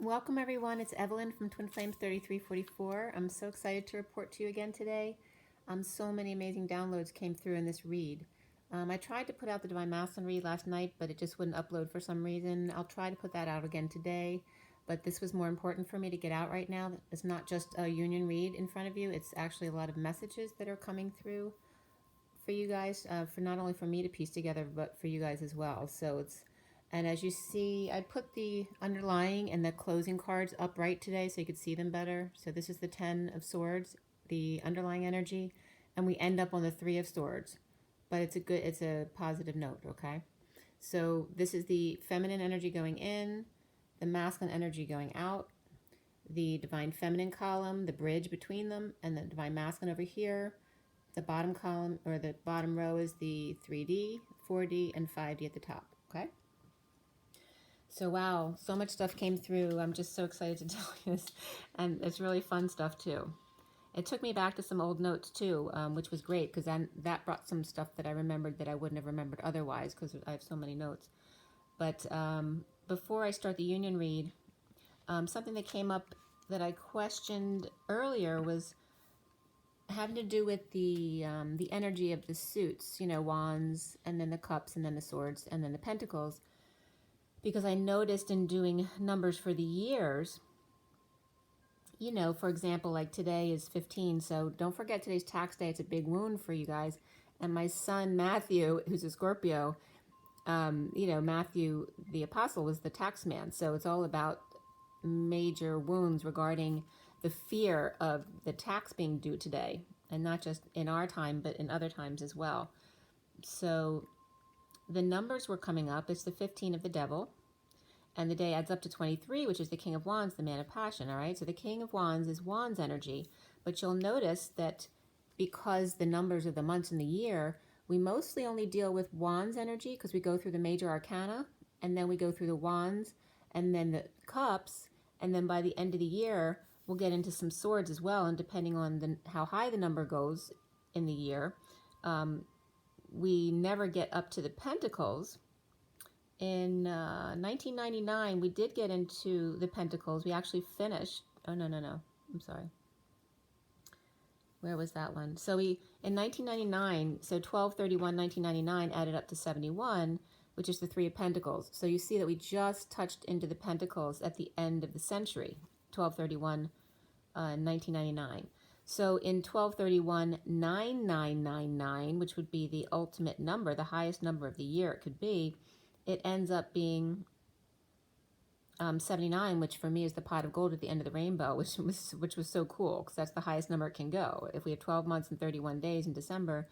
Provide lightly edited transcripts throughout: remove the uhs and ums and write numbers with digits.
Welcome everyone, it's Evelyn from Twin Flames 3344. I'm so excited to report to you again today. So many amazing downloads came through in this read. I tried to put out the Divine Masculine read last night, but it just wouldn't upload for some reason. I'll try to put that out again today, but this was more important for me to get out right now. It's not just a union read in front of you, it's actually a lot of messages that are coming through for you guys, for not only for me to piece together, but for you guys as well. And as you see, I put the underlying and the closing cards upright today so you could see them better. So this is the 10 of Swords, the underlying energy, and we end up on the 3 of Swords. But it's a positive note, okay? So this is the feminine energy going in, the masculine energy going out, the divine feminine column, the bridge between them, and the divine masculine over here. The bottom column, or the bottom row, is the 3D, 4D, and 5D at the top, okay? So wow, so much stuff came through. I'm just so excited to tell you this. And it's really fun stuff too. It took me back to some old notes too, which was great because that brought some stuff that I remembered that I wouldn't have remembered otherwise because I have so many notes. But before I start the union read, something that came up that I questioned earlier was having to do with the energy of the suits, you know, wands, and then the cups, and then the swords, and then the pentacles. Because I noticed in doing numbers for the years, you know, for example, like today is 15, so don't forget today's tax day. It's a big wound for you guys. And my son Matthew, who's a Scorpio, you know, Matthew the Apostle was the tax man. So it's all about major wounds regarding the fear of the tax being due today. And not just in our time, but in other times as well. So the numbers were coming up. It's the 15 of the devil. And the day adds up to 23, which is the King of Wands, the man of passion, all right? So the King of Wands is Wands energy. But you'll notice that because the numbers of the months in the year, we mostly only deal with Wands energy because we go through the major arcana, and then we go through the Wands, and then the cups, and then by the end of the year, we'll get into some swords as well. And depending on how high the number goes in the year, we never get up to the pentacles. In 1999, we did get into the pentacles. We actually finished. Oh, no. I'm sorry. Where was that one? So in 1999, so 12/31/1999 added up to 71, which is the 3 of Pentacles. So you see that we just touched into the pentacles at the end of the century, 12/31/1999. So in 12/31/9999, which would be the ultimate number, the highest number of the year it could be, it ends up being 79, which for me is the pot of gold at the end of the rainbow, which was so cool because that's the highest number it can go. If we have 12 months and 31 days in December,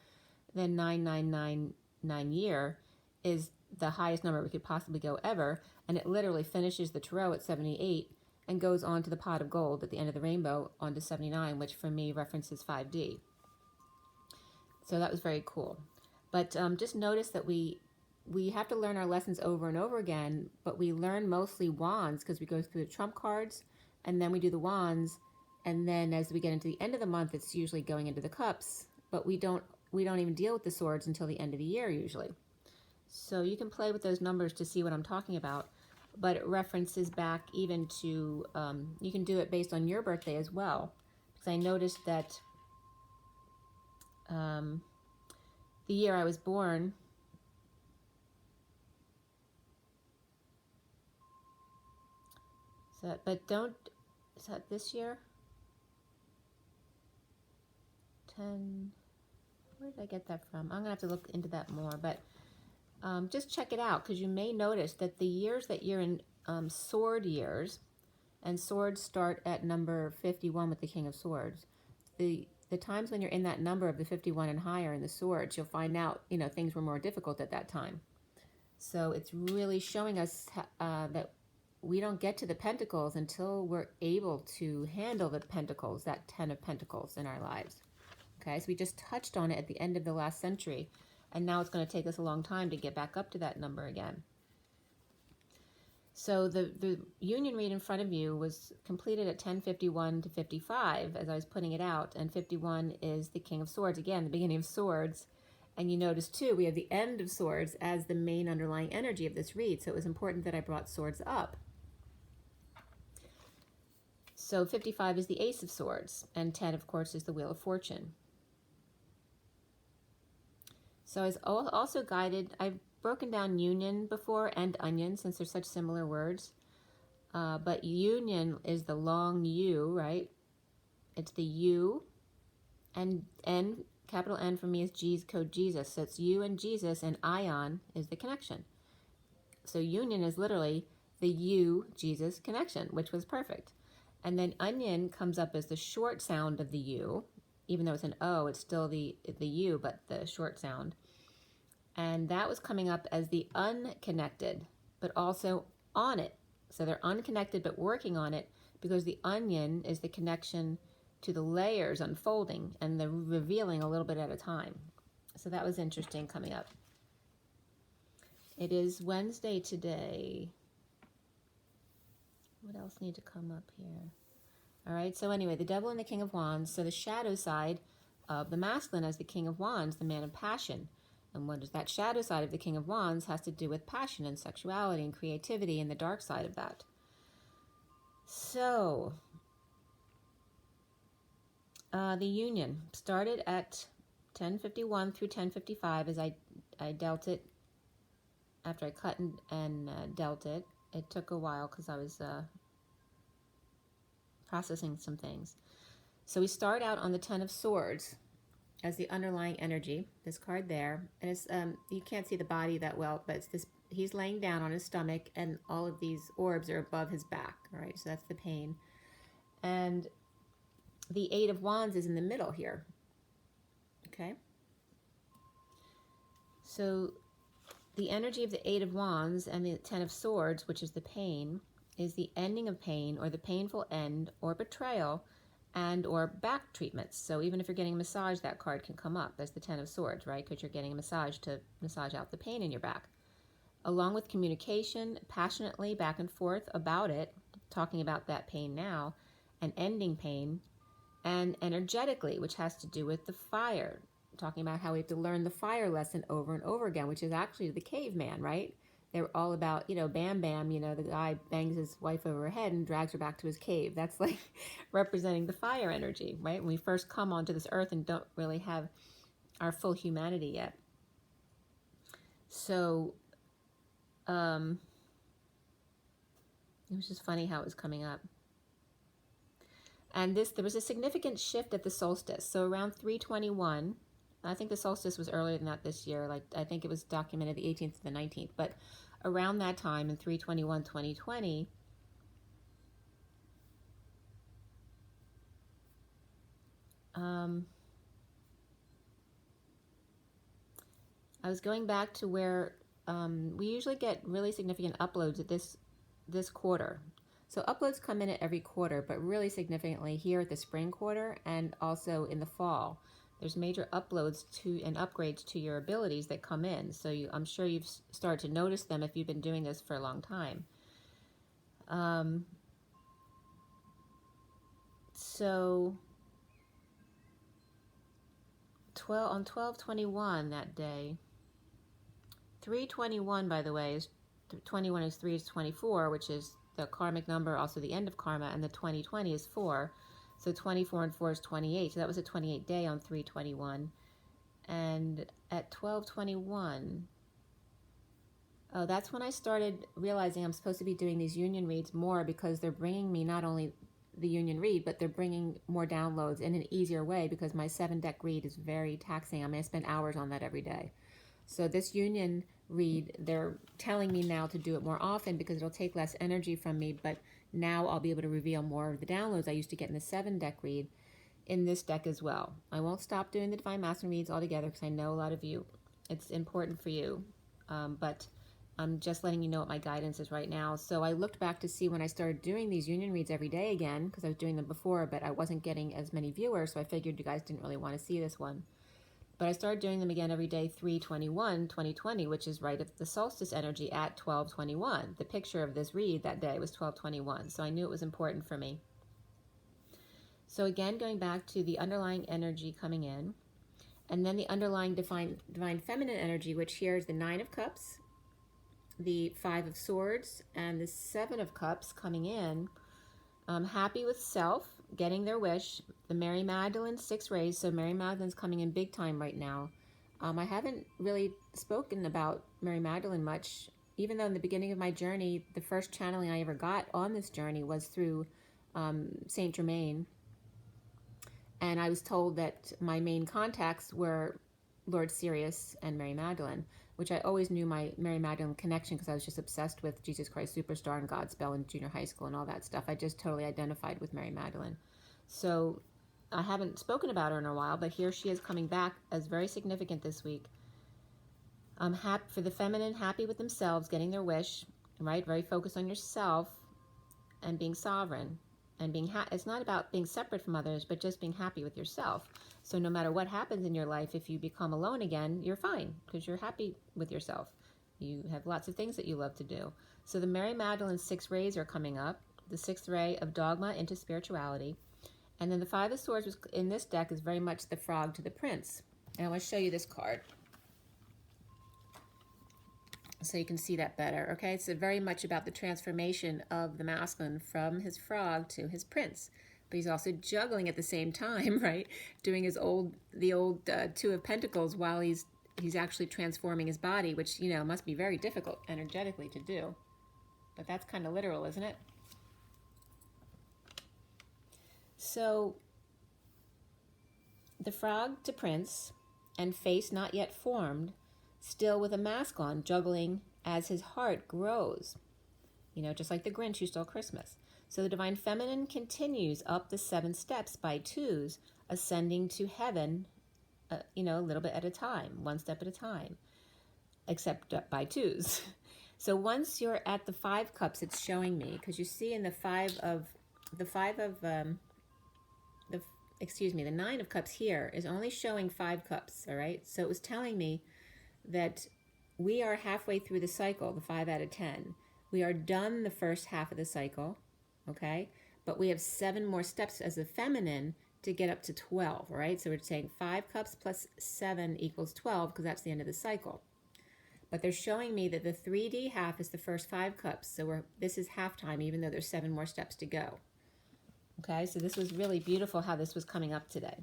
then 9999 year is the highest number we could possibly go ever, and it literally finishes the tarot at 78 and goes on to the pot of gold at the end of the rainbow onto 79, which for me references 5D. So that was very cool. But just notice that we have to learn our lessons over and over again, but we learn mostly wands because we go through the trump cards, and then we do the wands, and then as we get into the end of the month, it's usually going into the cups, but we don't even deal with the swords until the end of the year usually. So you can play with those numbers to see what I'm talking about, but it references back even to, you can do it based on your birthday as well, because I noticed that the year I was born, but don't, is that this year? 10, where did I get that from? I'm gonna have to look into that more, but just check it out because you may notice that the years that you're in sword years, and swords start at number 51 with the King of Swords, the times when you're in that number of the 51 and higher in the swords, you'll find out, you know, things were more difficult at that time. So it's really showing us that we don't get to the pentacles until we're able to handle the pentacles, that 10 of Pentacles in our lives. Okay, so we just touched on it at the end of the last century, and now it's going to take us a long time to get back up to that number again. So the union read in front of you was completed at 10:51 to 55 as I was putting it out, and 51 is the King of Swords, again, the beginning of swords. And you notice too, we have the end of swords as the main underlying energy of this read, so it was important that I brought swords up. So 55 is the Ace of Swords, and 10, of course, is the Wheel of Fortune. So I was also guided, I've broken down union before and onion since they're such similar words. But union is the long U, right? It's the U, and N, capital N for me is G's code Jesus. So it's you and Jesus, and ion is the connection. So union is literally the you, Jesus connection, which was perfect. And then onion comes up as the short sound of the U. Even though it's an O, it's still the U, but the short sound. And that was coming up as the unconnected, but also on it. So they're unconnected, but working on it, because the onion is the connection to the layers unfolding and the revealing a little bit at a time. So that was interesting coming up. It is Wednesday today. What else need to come up here? All right, so anyway, the Devil and the King of Wands. So the shadow side of the masculine as the King of Wands, the man of passion. And what is that shadow side of the King of Wands has to do with passion and sexuality and creativity and the dark side of that. So, the union started at 10:51 through 10:55 as I dealt it. After I cut and dealt it, it took a while because I was processing some things. So we start out on the 10 of Swords as the underlying energy, this card there. And it's you can't see the body that well, but it's this, he's laying down on his stomach and all of these orbs are above his back. All right, so that's the pain. And the 8 of Wands is in the middle here. Okay. So the energy of the 8 of Wands and the 10 of Swords, which is the pain, is the ending of pain or the painful end or betrayal and or back treatments. So even if you're getting a massage, that card can come up as the 10 of Swords, right? Because you're getting a massage to massage out the pain in your back. Along with communication, passionately back and forth about it, talking about that pain now, and ending pain, and energetically, which has to do with the fire, talking about how we have to learn the fire lesson over and over again, which is actually the caveman, right? They're all about, you know, Bam Bam, you know, the guy bangs his wife over her head and drags her back to his cave. That's like representing the fire energy, right? When we first come onto this earth and don't really have our full humanity yet. So, it was just funny how it was coming up. And there was a significant shift at the solstice. So around 321, I think the solstice was earlier than that this year. Like, I think it was documented the 18th to the 19th. But around that time in 3/21/2020, I was going back to where we usually get really significant uploads at this quarter. So uploads come in at every quarter, but really significantly here at the spring quarter and also in the fall. There's major uploads to and upgrades to your abilities that come in. So I'm sure you've started to notice them if you've been doing this for a long time. So on 12/21 that day, 3/21, by the way, is 21 is 3 is 24, which is the karmic number, also the end of karma, and the 2020 is 4. So 24 and 4 is 28. So that was a 28 day on 3/21. And at 12/21, oh, that's when I started realizing I'm supposed to be doing these union reads more, because they're bringing me not only the union read, but they're bringing more downloads in an easier way, because my 7-deck read is very taxing. I mean, I spend hours on that every day. So this union read, they're telling me now to do it more often because it'll take less energy from me, but now I'll be able to reveal more of the downloads I used to get in the 7-deck read in this deck as well. I won't stop doing the Divine Masculine reads altogether because I know a lot of you, it's important for you, but I'm just letting you know what my guidance is right now. So I looked back to see when I started doing these union reads every day again, because I was doing them before, but I wasn't getting as many viewers, so I figured you guys didn't really want to see this one. But I started doing them again every day, 3/21/2020, which is right at the solstice energy at 12/21. The picture of this read that day was 12/21, so I knew it was important for me. So again, going back to the underlying energy coming in, and then the underlying divine feminine energy, which here is the 9 of Cups, the 5 of Swords, and the 7 of Cups coming in. Happy with self, getting their wish. The Mary Magdalene 6 rays. So Mary Magdalene's coming in big time right now. I haven't really spoken about Mary Magdalene much, even though in the beginning of my journey, the first channeling I ever got on this journey was through Saint Germain. And I was told that my main contacts were Lord Sirius and Mary Magdalene, which I always knew my Mary Magdalene connection because I was just obsessed with Jesus Christ Superstar and Godspell in junior high school and all that stuff. I just totally identified with Mary Magdalene. So I haven't spoken about her in a while, but here she is coming back as very significant this week. Happy for the feminine, happy with themselves, getting their wish, right? Very focused on yourself and being sovereign. And being it's not about being separate from others, but just being happy with yourself. So no matter what happens in your life, if you become alone again, you're fine because you're happy with yourself. You have lots of things that you love to do. So the Mary Magdalene 6 rays are coming up. The 6th ray of dogma into spirituality. And then the 5 of Swords was, in this deck is very much the frog to the prince. And I want to show you this card so you can see that better, okay? It's very much about the transformation of the masculine from his frog to his prince. But he's also juggling at the same time, right? Doing the old 2 of Pentacles while he's actually transforming his body, which, you know, must be very difficult energetically to do. But that's kind of literal, isn't it? So, the frog to prince and face not yet formed, still with a mask on, juggling as his heart grows. You know, just like the Grinch who stole Christmas. So the divine feminine continues up the 7 steps by 2s, ascending to heaven, you know, a little bit at a time, 1 step at a time, except by 2s. So once you're at the 5 cups, it's showing me, because you see in the 9 of cups here is only showing 5 cups, all right? So it was telling me that we are halfway through the cycle, the 5 out of 10. We are done the first half of the cycle, okay? But we have 7 more steps as a feminine to get up to 12, all right? So we're saying 5 cups plus 7 equals 12 because that's the end of the cycle. But they're showing me that the 3D half is the first 5 cups. So this is halftime, even though there's 7 more steps to go. Okay, so this was really beautiful how this was coming up today.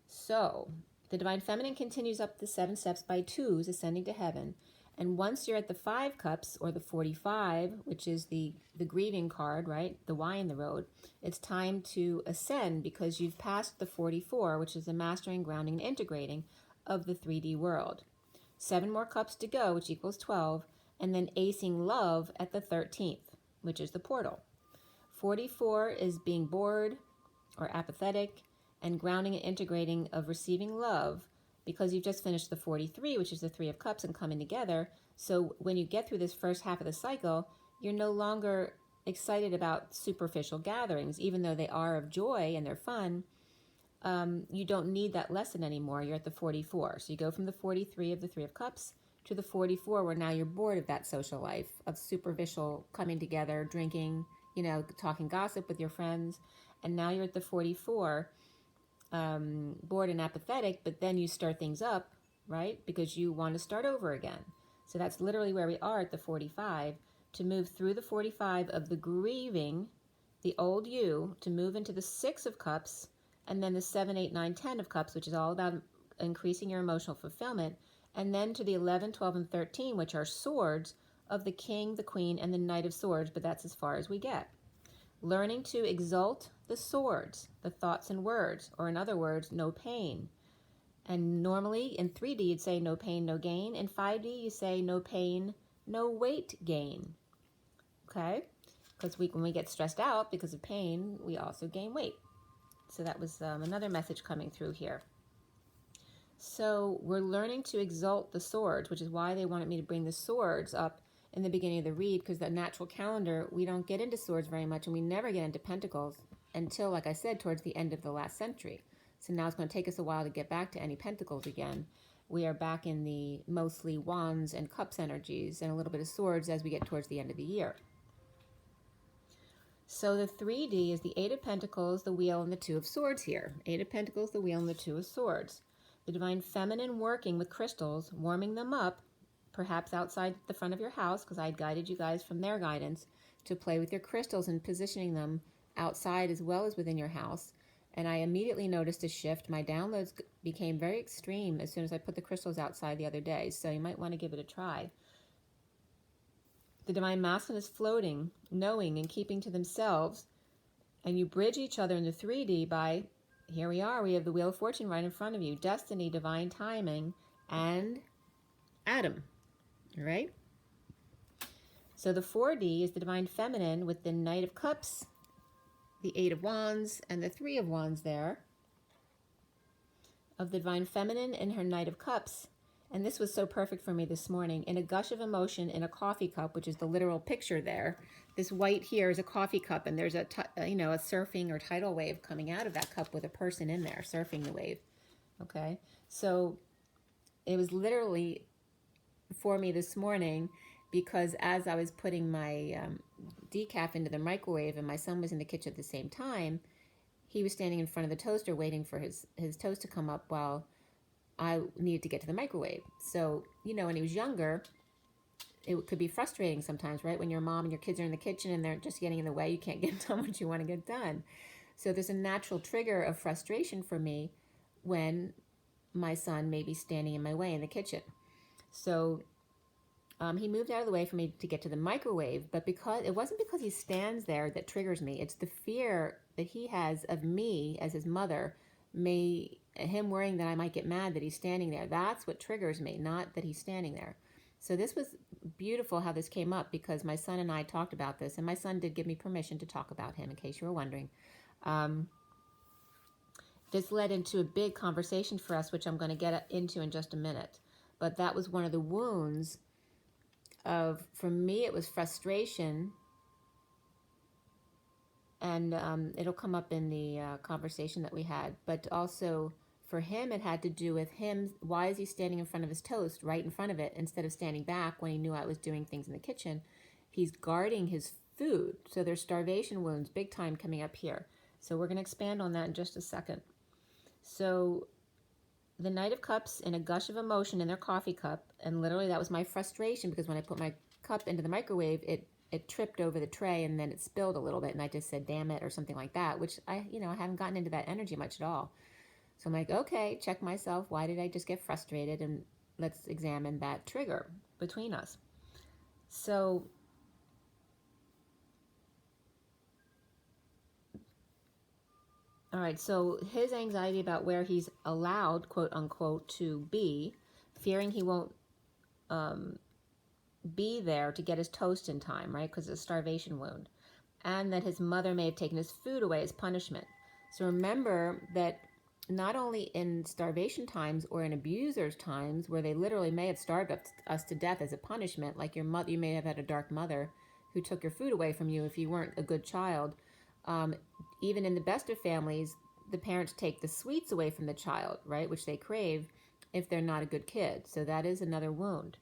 So the divine feminine continues up the 7 steps by 2s, ascending to heaven. And once you're at the 5 cups, or the 45, which is the grieving card, right? The Y in the road, it's time to ascend because you've passed the 44, which is the mastering, grounding, and integrating of the 3D world. 7 more cups to go, which equals 12, and then acing love at the 13th, which is the portal. 44 is being bored or apathetic, and grounding and integrating of receiving love, because you've just finished the 43, which is the 3 of Cups, and coming together. So when you get through this first half of the cycle, you're no longer excited about superficial gatherings, even though they are of joy and they're fun. You don't need that lesson anymore. You're at the 44. So you go from the 43 of the 3 of Cups to the 44, where now you're bored of that social life, of superficial coming together, drinking, you know, talking gossip with your friends. And now you're at the 44, bored and apathetic, but then you stir things up, right? Because you want to start over again. So that's literally where we are at the 45, to move through the 45 of the grieving, the old you, to move into the 6 of Cups, and then the 7, 8, 9, 10 of Cups, which is all about increasing your emotional fulfillment, and then to the 11, 12, and 13, which are swords of the King, the Queen, and the Knight of Swords, but that's as far as we get. Learning to exalt the swords, the thoughts and words, or in other words, no pain. And normally in 3D you'd say no pain, no gain. In 5D you say no pain, no weight gain. Okay? Because when we get stressed out because of pain, we also gain weight. So that was another message coming through here. So we're learning to exalt the swords, which is why they wanted me to bring the swords up in the beginning of the read, because the natural calendar, we don't get into swords very much, and we never get into pentacles until, like I said, towards the end of the last century. So now it's going to take us a while to get back to any pentacles again. We are back in the mostly wands and cups energies and a little bit of swords as we get towards the end of the year. So the 3D is the 8 of Pentacles, the Wheel, and the 2 of Swords here. 8 of Pentacles, the Wheel, and the 2 of Swords. The divine feminine working with crystals, warming them up, perhaps outside the front of your house, because I guided you guys from their guidance, to play with your crystals and positioning them outside as well as within your house. And I immediately noticed a shift. My downloads became very extreme as soon as I put the crystals outside the other day. So you might want to give it a try. The Divine Masculine is floating, knowing, and keeping to themselves. And you bridge each other into 3D by, here we are, we have the Wheel of Fortune right in front of you. Destiny, divine timing, and Adam. All right? So the 4D is the Divine Feminine with the Knight of Cups, the 8 of Wands, and the 3 of Wands there. Of the Divine Feminine and her Knight of Cups. And this was so perfect for me this morning. In a gush of emotion in a coffee cup, which is the literal picture there. This white here is a coffee cup, and there's a surfing or tidal wave coming out of that cup with a person in there surfing the wave. Okay? So it was literally for me this morning, because as I was putting my decaf into the microwave and my son was in the kitchen at the same time, he was standing in front of the toaster waiting for his toast to come up while I needed to get to the microwave. So, when he was younger, it could be frustrating sometimes, right? When your mom and your kids are in the kitchen and they're just getting in the way, you can't get done what you want to get done. So there's a natural trigger of frustration for me when my son may be standing in my way in the kitchen. So he moved out of the way for me to get to the microwave, but it wasn't because he stands there that triggers me. It's the fear that he has of me as his mother, him worrying that I might get mad that he's standing there. That's what triggers me, not that he's standing there. So this was beautiful how this came up, because my son and I talked about this, and my son did give me permission to talk about him, in case you were wondering. This led into a big conversation for us, which I'm going to get into in just a minute. But that was one of the wounds for me, it was frustration, and it'll come up in the conversation that we had, but also for him, it had to do with him. Why is he standing in front of his toast, right in front of it, instead of standing back when he knew I was doing things in the kitchen? He's guarding his food. So there's starvation wounds, big time, coming up here. So we're going to expand on that in just a second. So the Knight of Cups in a gush of emotion in their coffee cup, and literally that was my frustration, because when I put my cup into the microwave, it tripped over the tray and then it spilled a little bit, and I just said, damn it, or something like that, which I haven't gotten into that energy much at all. So I'm like, okay, check myself. Why did I just get frustrated? And let's examine that trigger between us. So all right, so his anxiety about where he's allowed, quote unquote, to be, fearing he won't be there to get his toast in time, right, because of a starvation wound, and that his mother may have taken his food away as punishment. So remember that not only in starvation times or in abusers' times, where they literally may have starved us to death as a punishment, like your mother, you may have had a dark mother who took your food away from you if you weren't a good child. Even in the best of families, the parents take the sweets away from the child, right, which they crave if they're not a good kid. So that is another wound.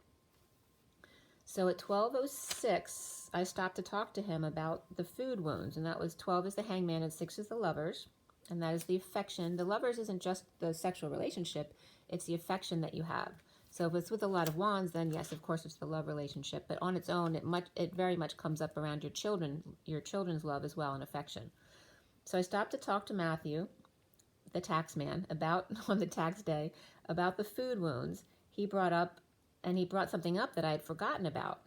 So at 12:06, I stopped to talk to him about the food wounds, and that was 12 is the Hangman and 6 is the Lovers, and that is the affection. The Lovers isn't just the sexual relationship, it's the affection that you have. So if it's with a lot of wands, then yes, of course, it's the love relationship. But on its own, it very much comes up around your children's love as well, and affection. So I stopped to talk to Matthew, the tax man, on the tax day, about the food wounds. He brought something up that I had forgotten about.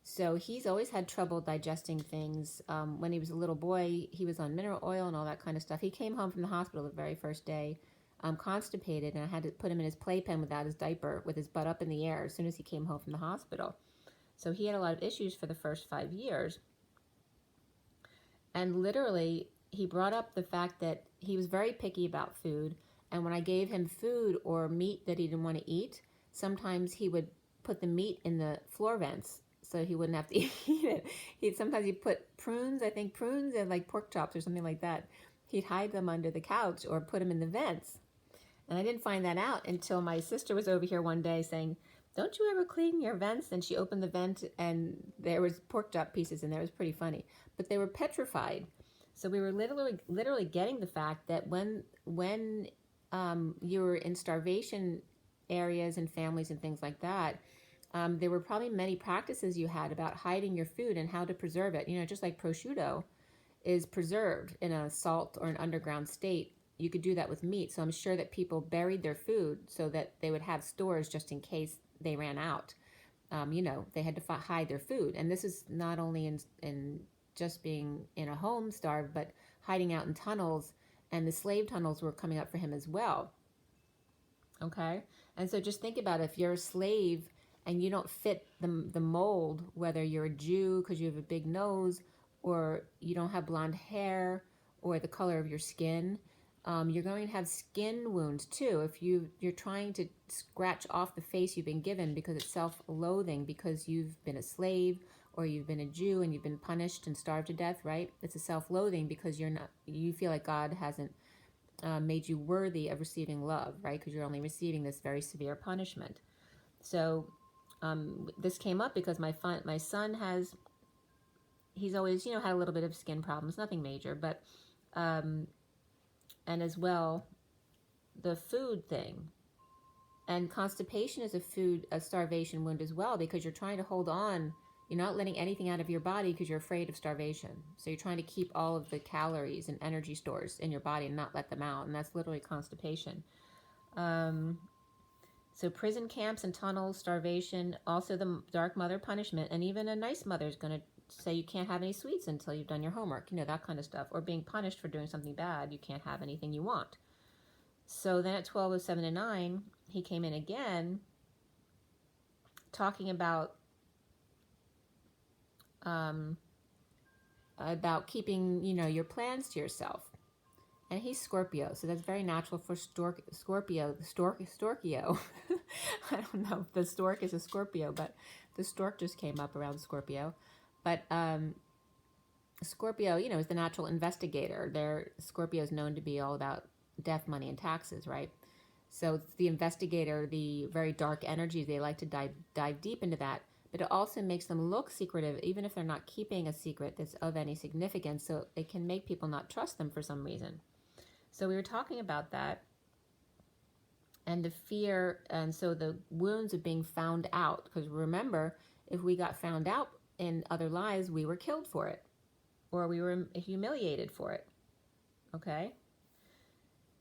So he's always had trouble digesting things. When he was a little boy, he was on mineral oil and all that kind of stuff. He came home from the hospital the very first day, constipated, and I had to put him in his playpen without his diaper, with his butt up in the air as soon as he came home from the hospital. So he had a lot of issues for the first 5 years. And literally, he brought up the fact that he was very picky about food, and when I gave him food or meat that he didn't want to eat, sometimes he would put the meat in the floor vents so he wouldn't have to eat it. Sometimes he'd put prunes and like pork chops or something like that. He'd hide them under the couch or put them in the vents. And I didn't find that out until my sister was over here one day saying, don't you ever clean your vents? And she opened the vent and there was pork chop pieces in there. It was pretty funny. But they were petrified. So we were literally getting the fact that when you're in starvation areas and families and things like that, there were probably many practices you had about hiding your food and how to preserve it. You know, just like prosciutto is preserved in a salt or an underground state, you could do that with meat. So I'm sure that people buried their food so that they would have stores just in case they ran out. You know, they had to hide their food. And this is not only in just being in a home starved, but hiding out in tunnels. And the slave tunnels were coming up for him as well. Okay? And so just think about if you're a slave and you don't fit the mold, whether you're a Jew because you have a big nose, or you don't have blonde hair, or the color of your skin, you're going to have skin wounds too. If you're trying to scratch off the face you've been given because it's self-loathing, because you've been a slave or you've been a Jew and you've been punished and starved to death, right? It's a self-loathing because you feel like God hasn't made you worthy of receiving love, right? Because you're only receiving this very severe punishment. So this came up because my son he's always, you know, had a little bit of skin problems, nothing major, but and as well, the food thing. And constipation is a starvation wound as well, because you're trying to hold on. You're not letting anything out of your body because you're afraid of starvation. So you're trying to keep all of the calories and energy stores in your body and not let them out. And that's literally constipation. So prison camps and tunnels, starvation, also the dark mother punishment. And even a nice mother is going to say you can't have any sweets until you've done your homework, you know, that kind of stuff. Or being punished for doing something bad, you can't have anything you want. So then at 12:07 to 9, he came in again talking about keeping, you know, your plans to yourself. And he's Scorpio, so that's very natural for Scorpio. Storkio. I don't know if the stork is a Scorpio, but the stork just came up around Scorpio. But Scorpio, you know, is the natural investigator. Scorpio is known to be all about death, money, and taxes, right? So it's the investigator, the very dark energy. They like to dive deep into that. But it also makes them look secretive, even if they're not keeping a secret that's of any significance. So it can make people not trust them for some reason. So we were talking about that and the fear, and so the wounds of being found out. Because remember, if we got found out in other lives, we were killed for it, or we were humiliated for it. Okay?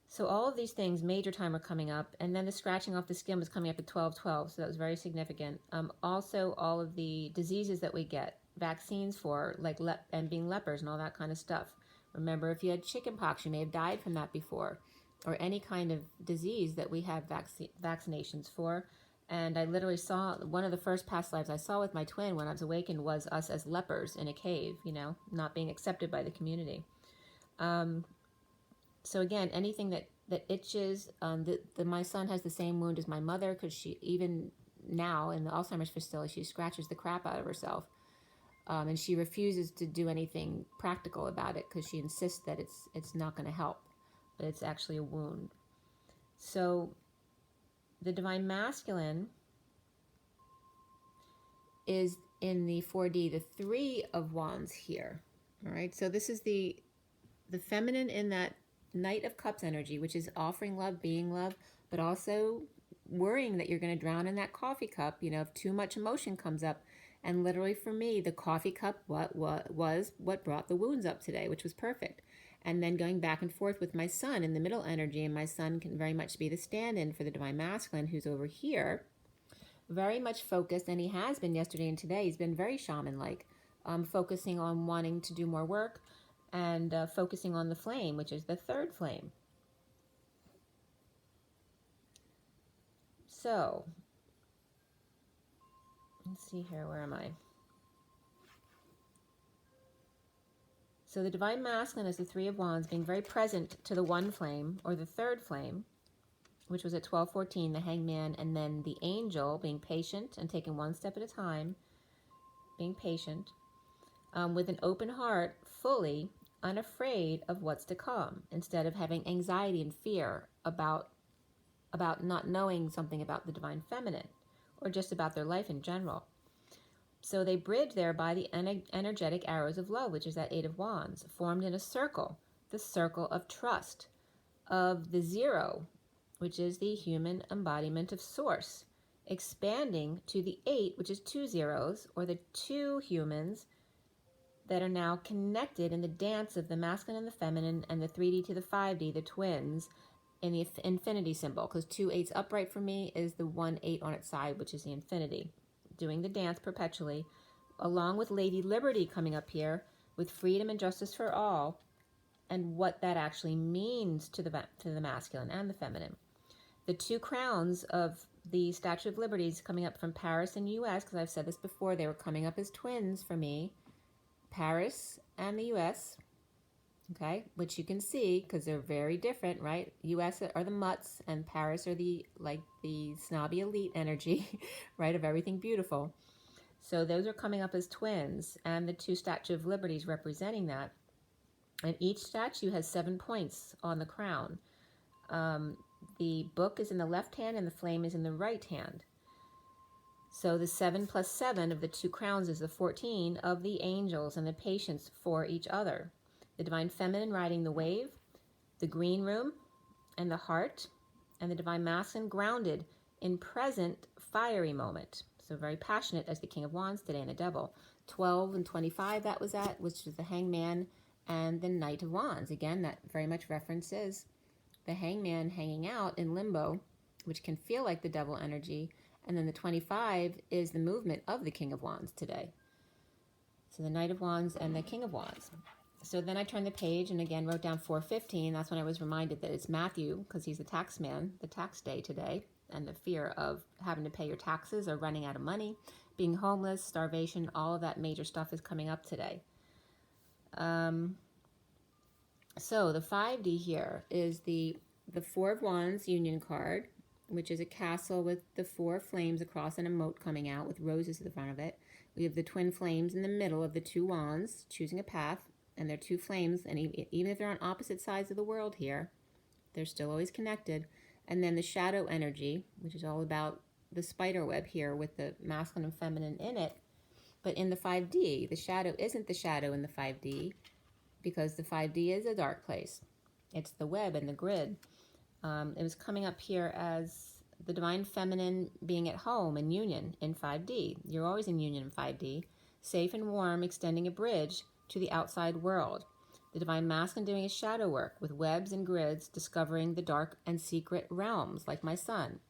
So all of these things, major time, are coming up. And then the scratching off the skin was coming up at 12:12, so that was very significant. Also, all of the diseases that we get vaccines for, like and being lepers and all that kind of stuff. Remember, if you had chickenpox, you may have died from that before, or any kind of disease that we have vaccinations for. And I literally saw, one of the first past lives I saw with my twin when I was awakened was us as lepers in a cave, you know, not being accepted by the community. So again, anything that itches, my son has the same wound as my mother, because she, even now in the Alzheimer's facility, she scratches the crap out of herself. And she refuses to do anything practical about it because she insists that it's not going to help, but it's actually a wound. So the Divine Masculine is in the 4D, the 3 of Wands here. All right, so this is the feminine in that Knight of Cups energy, which is offering love, being love, but also worrying that you're going to drown in that coffee cup, you know, if too much emotion comes up. And literally for me, the coffee cup was what brought the wounds up today, which was perfect. And then going back and forth with my son in the middle energy, and my son can very much be the stand-in for the Divine Masculine, who's over here, very much focused, and he has been yesterday and today. He's been very shaman-like, focusing on wanting to do more work, and focusing on the flame, which is the 3rd flame. So, let's see here, where am I? So the Divine Masculine is the 3 of Wands, being very present to the 1 flame, or the 3rd flame, which was at 12:14, the Hangman, and then the Angel, being patient and taking one step at a time, being patient, with an open heart, fully unafraid of what's to come, instead of having anxiety and fear about not knowing something about the Divine Feminine, or just about their life in general. So they bridge there by the energetic arrows of love, which is that 8 of Wands, formed in a circle, the circle of trust, of the 0, which is the human embodiment of Source, expanding to the 8, which is 2 zeros, or the 2 humans that are now connected in the dance of the masculine and the feminine, and the 3D to the 5D, the twins, in the infinity symbol, because 2 8s upright for me is the 1 8 on its side, which is the infinity, doing the dance perpetually, along with Lady Liberty coming up here with freedom and justice for all, and what that actually means to the masculine and the feminine. The 2 crowns of the Statue of Liberty is coming up from Paris and US, because I've said this before, they were coming up as twins for me, Paris and the US, okay, which you can see because they're very different, right? US are the mutts, and Paris are the snobby elite energy, right, of everything beautiful. So those are coming up as twins, and the 2 Statue of Liberties representing that. And each statue has 7 points on the crown. The book is in the left hand and the flame is in the right hand. So the 7 plus 7 of the 2 crowns is the 14 of the angels and the patience for each other. The divine feminine riding the wave, the green room and the heart, and the divine masculine grounded in present fiery moment. So very passionate as the King of Wands today, and the Devil. 12 and 25 that was at, which is the Hangman and the Knight of Wands. Again, that very much references the Hangman hanging out in limbo, which can feel like the devil energy. And then the 25 is the movement of the King of Wands today. So the Knight of Wands and the King of Wands. So then I turned the page and again wrote down 415. That's when I was reminded that it's Matthew, because he's the tax man, the tax day today, and the fear of having to pay your taxes or running out of money, being homeless, starvation, all of that major stuff is coming up today. So the 5D here is the 4 of Wands Union card, which is a castle with the 4 flames across and a moat coming out with roses at the front of it. We have the twin flames in the middle of the 2 wands, choosing a path, and they're 2 flames, and even if they're on opposite sides of the world here, they're still always connected. And then the shadow energy, which is all about the spider web here with the masculine and feminine in it. But in the 5D, the shadow isn't the shadow in the 5D, because the 5D is a dark place. It's the web and the grid. It was coming up here as the divine feminine being at home in union in 5D. You're always in union in 5D. Safe and warm, extending a bridge to the outside world. The divine masculine doing his shadow work with webs and grids, discovering the dark and secret realms, like my son.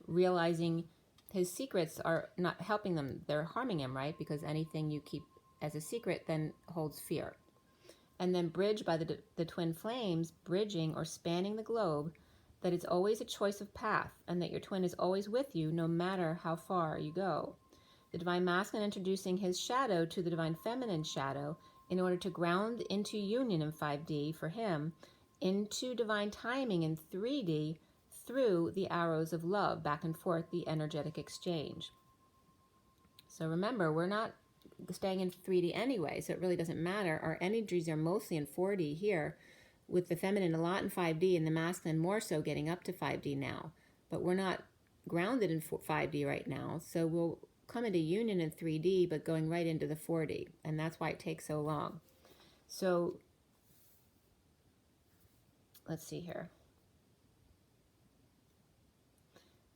Realizing his secrets are not helping them, they're harming him, right? Because anything you keep as a secret then holds fear. And then bridge by the twin flames, bridging or spanning the globe, that it's always a choice of path, and that your twin is always with you no matter how far you go. The divine masculine introducing his shadow to the divine feminine shadow in order to ground into union in 5D for him, into divine timing in 3D through the arrows of love, back and forth, the energetic exchange. So remember, we're not staying in 3D anyway, so it really doesn't matter. Our energies are mostly in 4D here, with the feminine a lot in 5D and the masculine more so getting up to 5D now. But we're not grounded in 5D right now, so we'll come into union in 3D, but going right into the 4D, and that's why it takes so long. So let's see here.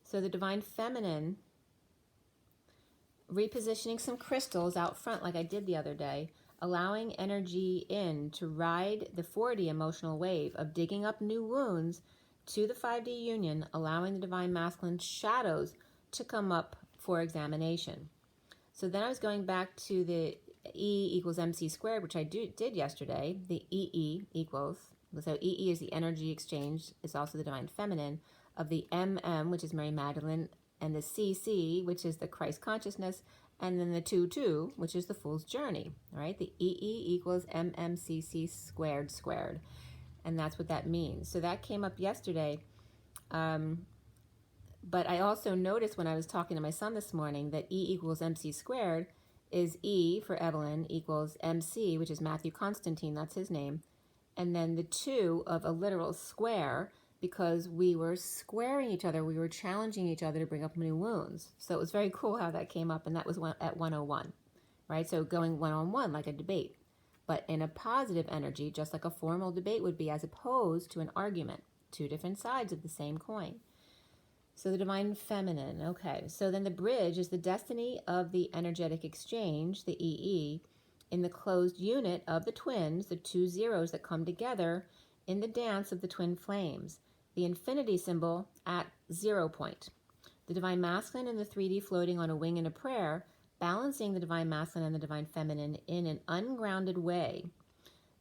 So the divine feminine repositioning some crystals out front like I did the other day, allowing energy in to ride the 4D emotional wave of digging up new wounds to the 5D union, allowing the divine masculine shadows to come up for examination. So then I was going back to the E equals MC squared, which I did yesterday. The EE equals, so EE is the energy exchange, it's also the divine feminine, of the MM, which is Mary Magdalene, and the CC, which is the Christ consciousness, and then the 2-2, which is the Fool's Journey, right? The EE equals MMCC squared, and that's what that means. So that came up yesterday, but I also noticed when I was talking to my son this morning that E equals MC squared is E for Evelyn equals MC, which is Matthew Constantine, that's his name, and then the 2 of a literal square, because we were squaring each other, we were challenging each other to bring up new wounds. So it was very cool how that came up, and that was at 101, right? So going one-on-one like a debate, but in a positive energy, just like a formal debate would be, as opposed to an argument, 2 different sides of the same coin. So the divine feminine, okay. So then the bridge is the destiny of the energetic exchange, the EE, in the closed unit of the twins, the two zeros that come together in the dance of the twin flames, the infinity symbol at 0 point. The divine masculine and the 3D floating on a wing in a prayer, balancing the divine masculine and the divine feminine in an ungrounded way.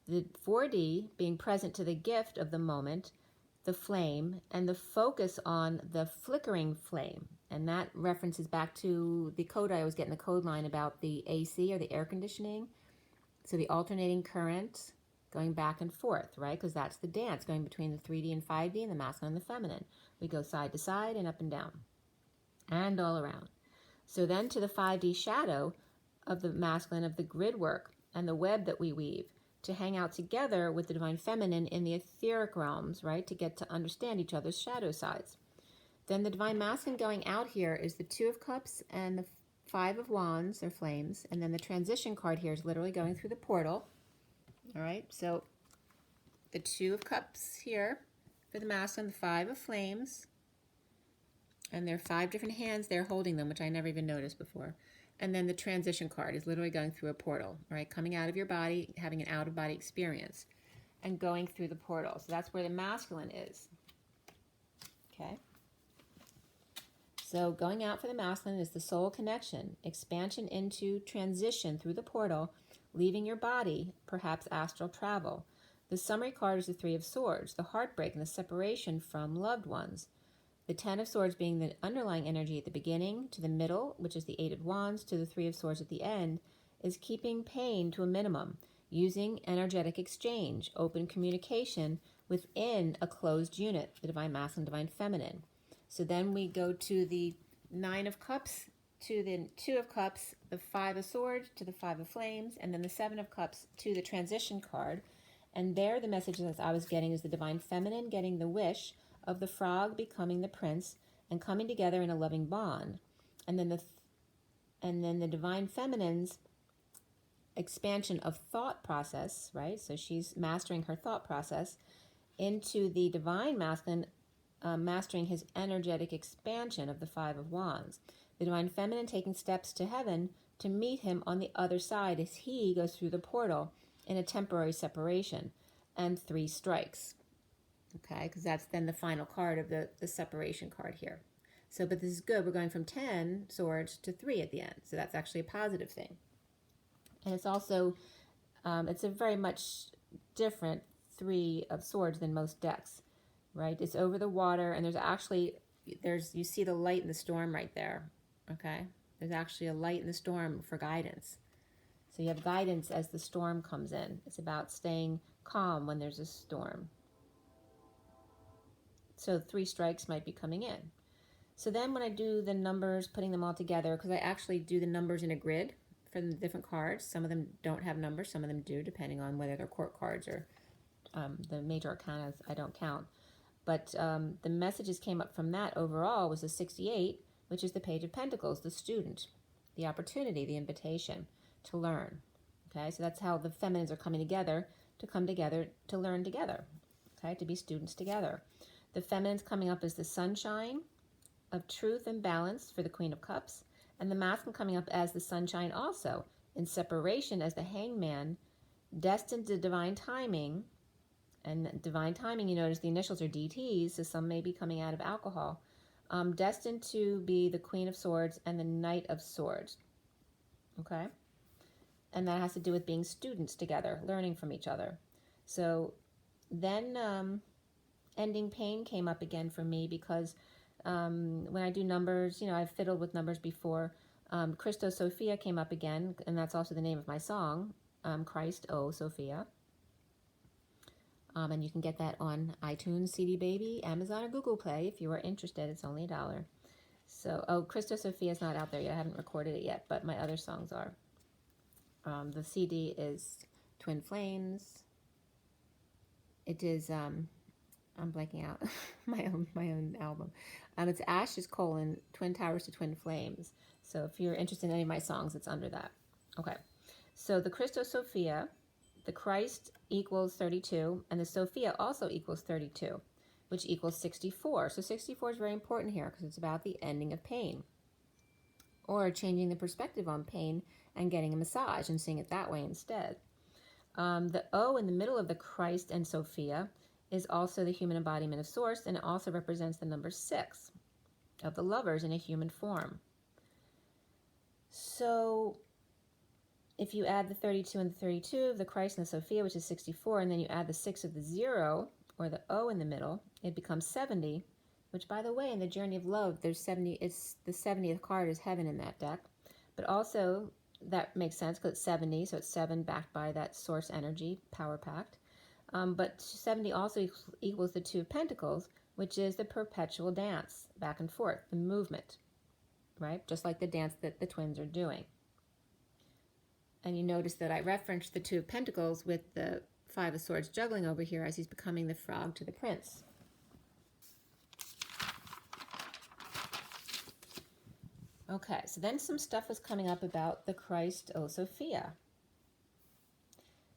The 4D being present to the gift of the moment, the flame, and the focus on the flickering flame. And that references back to the code I was getting, the code line about the AC or the air conditioning. So the alternating current going back and forth, right? Because that's the dance going between the 3D and 5D and the masculine and the feminine. We go side to side and up and down and all around. So then to the 5D shadow of the masculine, of the grid work and the web that we weave, to hang out together with the divine feminine in the etheric realms, right, to get to understand each other's shadow sides. Then the divine masculine going out here is the 2 of Cups and the 5 of Wands, or flames, and then the transition card here is literally going through the portal. All right, so the 2 of Cups here for the masculine, the 5 of flames, and there are 5 different hands there holding them, which I never even noticed before. And then the transition card is literally going through a portal, right? Coming out of your body, having an out-of-body experience, and going through the portal. So that's where the masculine is. Okay? So going out for the masculine is the soul connection, expansion into transition through the portal, leaving your body, perhaps astral travel. The summary card is the 3 of Swords, the heartbreak and the separation from loved ones. The 10 of Swords being the underlying energy at the beginning, to the middle, which is the 8 of Wands, to the 3 of Swords at the end, is keeping pain to a minimum, using energetic exchange, open communication within a closed unit, the divine masculine, divine feminine. So then we go to the 9 of Cups, to the 2 of Cups, the 5 of Swords, to the 5 of Flames, and then the 7 of Cups to the transition card. And there the message that I was getting is the divine feminine getting the wish of the frog becoming the prince and coming together in a loving bond, and then the divine feminine's expansion of thought process, right? So she's mastering her thought process into the divine masculine, mastering his energetic expansion of the 5 of Wands. The divine feminine taking steps to heaven to meet him on the other side as he goes through the portal in a temporary separation, and 3 strikes. Okay, because that's then the final card of the separation card here. So, but this is good. We're going from 10 swords to 3 at the end. So that's actually a positive thing. And it's also, it's a very much different 3 of Swords than most decks, right? It's over the water, and you see the light in the storm right there, okay? There's actually a light in the storm for guidance. So you have guidance as the storm comes in. It's about staying calm when there's a storm. So 3 strikes might be coming in. So then when I do the numbers, putting them all together, because I actually do the numbers in a grid for the different cards. Some of them don't have numbers, some of them do, depending on whether they're court cards or the major arcana I don't count. But the messages came up from that overall was the 68, which is the Page of Pentacles, the student, the opportunity, the invitation to learn. Okay, so that's how the feminines are coming together, to come together, to learn together, okay, to be students together. The feminines coming up as the sunshine of truth and balance for the Queen of Cups, and the masculine coming up as the sunshine also, in separation as the hangman, destined to divine timing. And divine timing, you notice the initials are DTs, so some may be coming out of alcohol. Destined to be the Queen of Swords and the Knight of Swords. Okay? And that has to do with being students together, learning from each other. So then ending pain came up again for me because when I do numbers, I've fiddled with numbers before. Christo Sophia came up again, and that's also the name of my song, Christ, O, Sophia. And you can get that on iTunes, CD Baby, Amazon, or Google Play if you are interested. It's only $1. So, Christo Sophia is not out there yet. I haven't recorded it yet, but my other songs are. The CD is Twin Flames. It is, I'm blanking out my own album. It's Ashes, Twin Towers to Twin Flames. So if you're interested in any of my songs, it's under that. Okay. So the Christo Sophia, the Christ equals 32, and the Sophia also equals 32. which equals 64. So 64 is very important here because it's about the ending of pain, or changing the perspective on pain and getting a massage and seeing it that way instead. The O in the middle of the Christ and Sophia is also the human embodiment of Source, and it also represents the number 6 of the lovers in a human form. So if you add the 32 and the 32 of the Christ and the Sophia, which is 64, and then you add the 6 of the 0, or the O in the middle, it becomes 70, which, by the way, in the Journey of Love, there's 70, it's the 70th card is heaven in that deck. But also, that makes sense because it's 70, so it's 7 backed by that source energy, power pact. But 70 also equals the 2 of Pentacles, which is the perpetual dance, back and forth, the movement, right? Just like the dance that the twins are doing. And you notice that I referenced the 2 of Pentacles with the 5 of Swords juggling over here as he's becoming the frog to the prince. Okay, so then some stuff was coming up about the Christ O Sophia.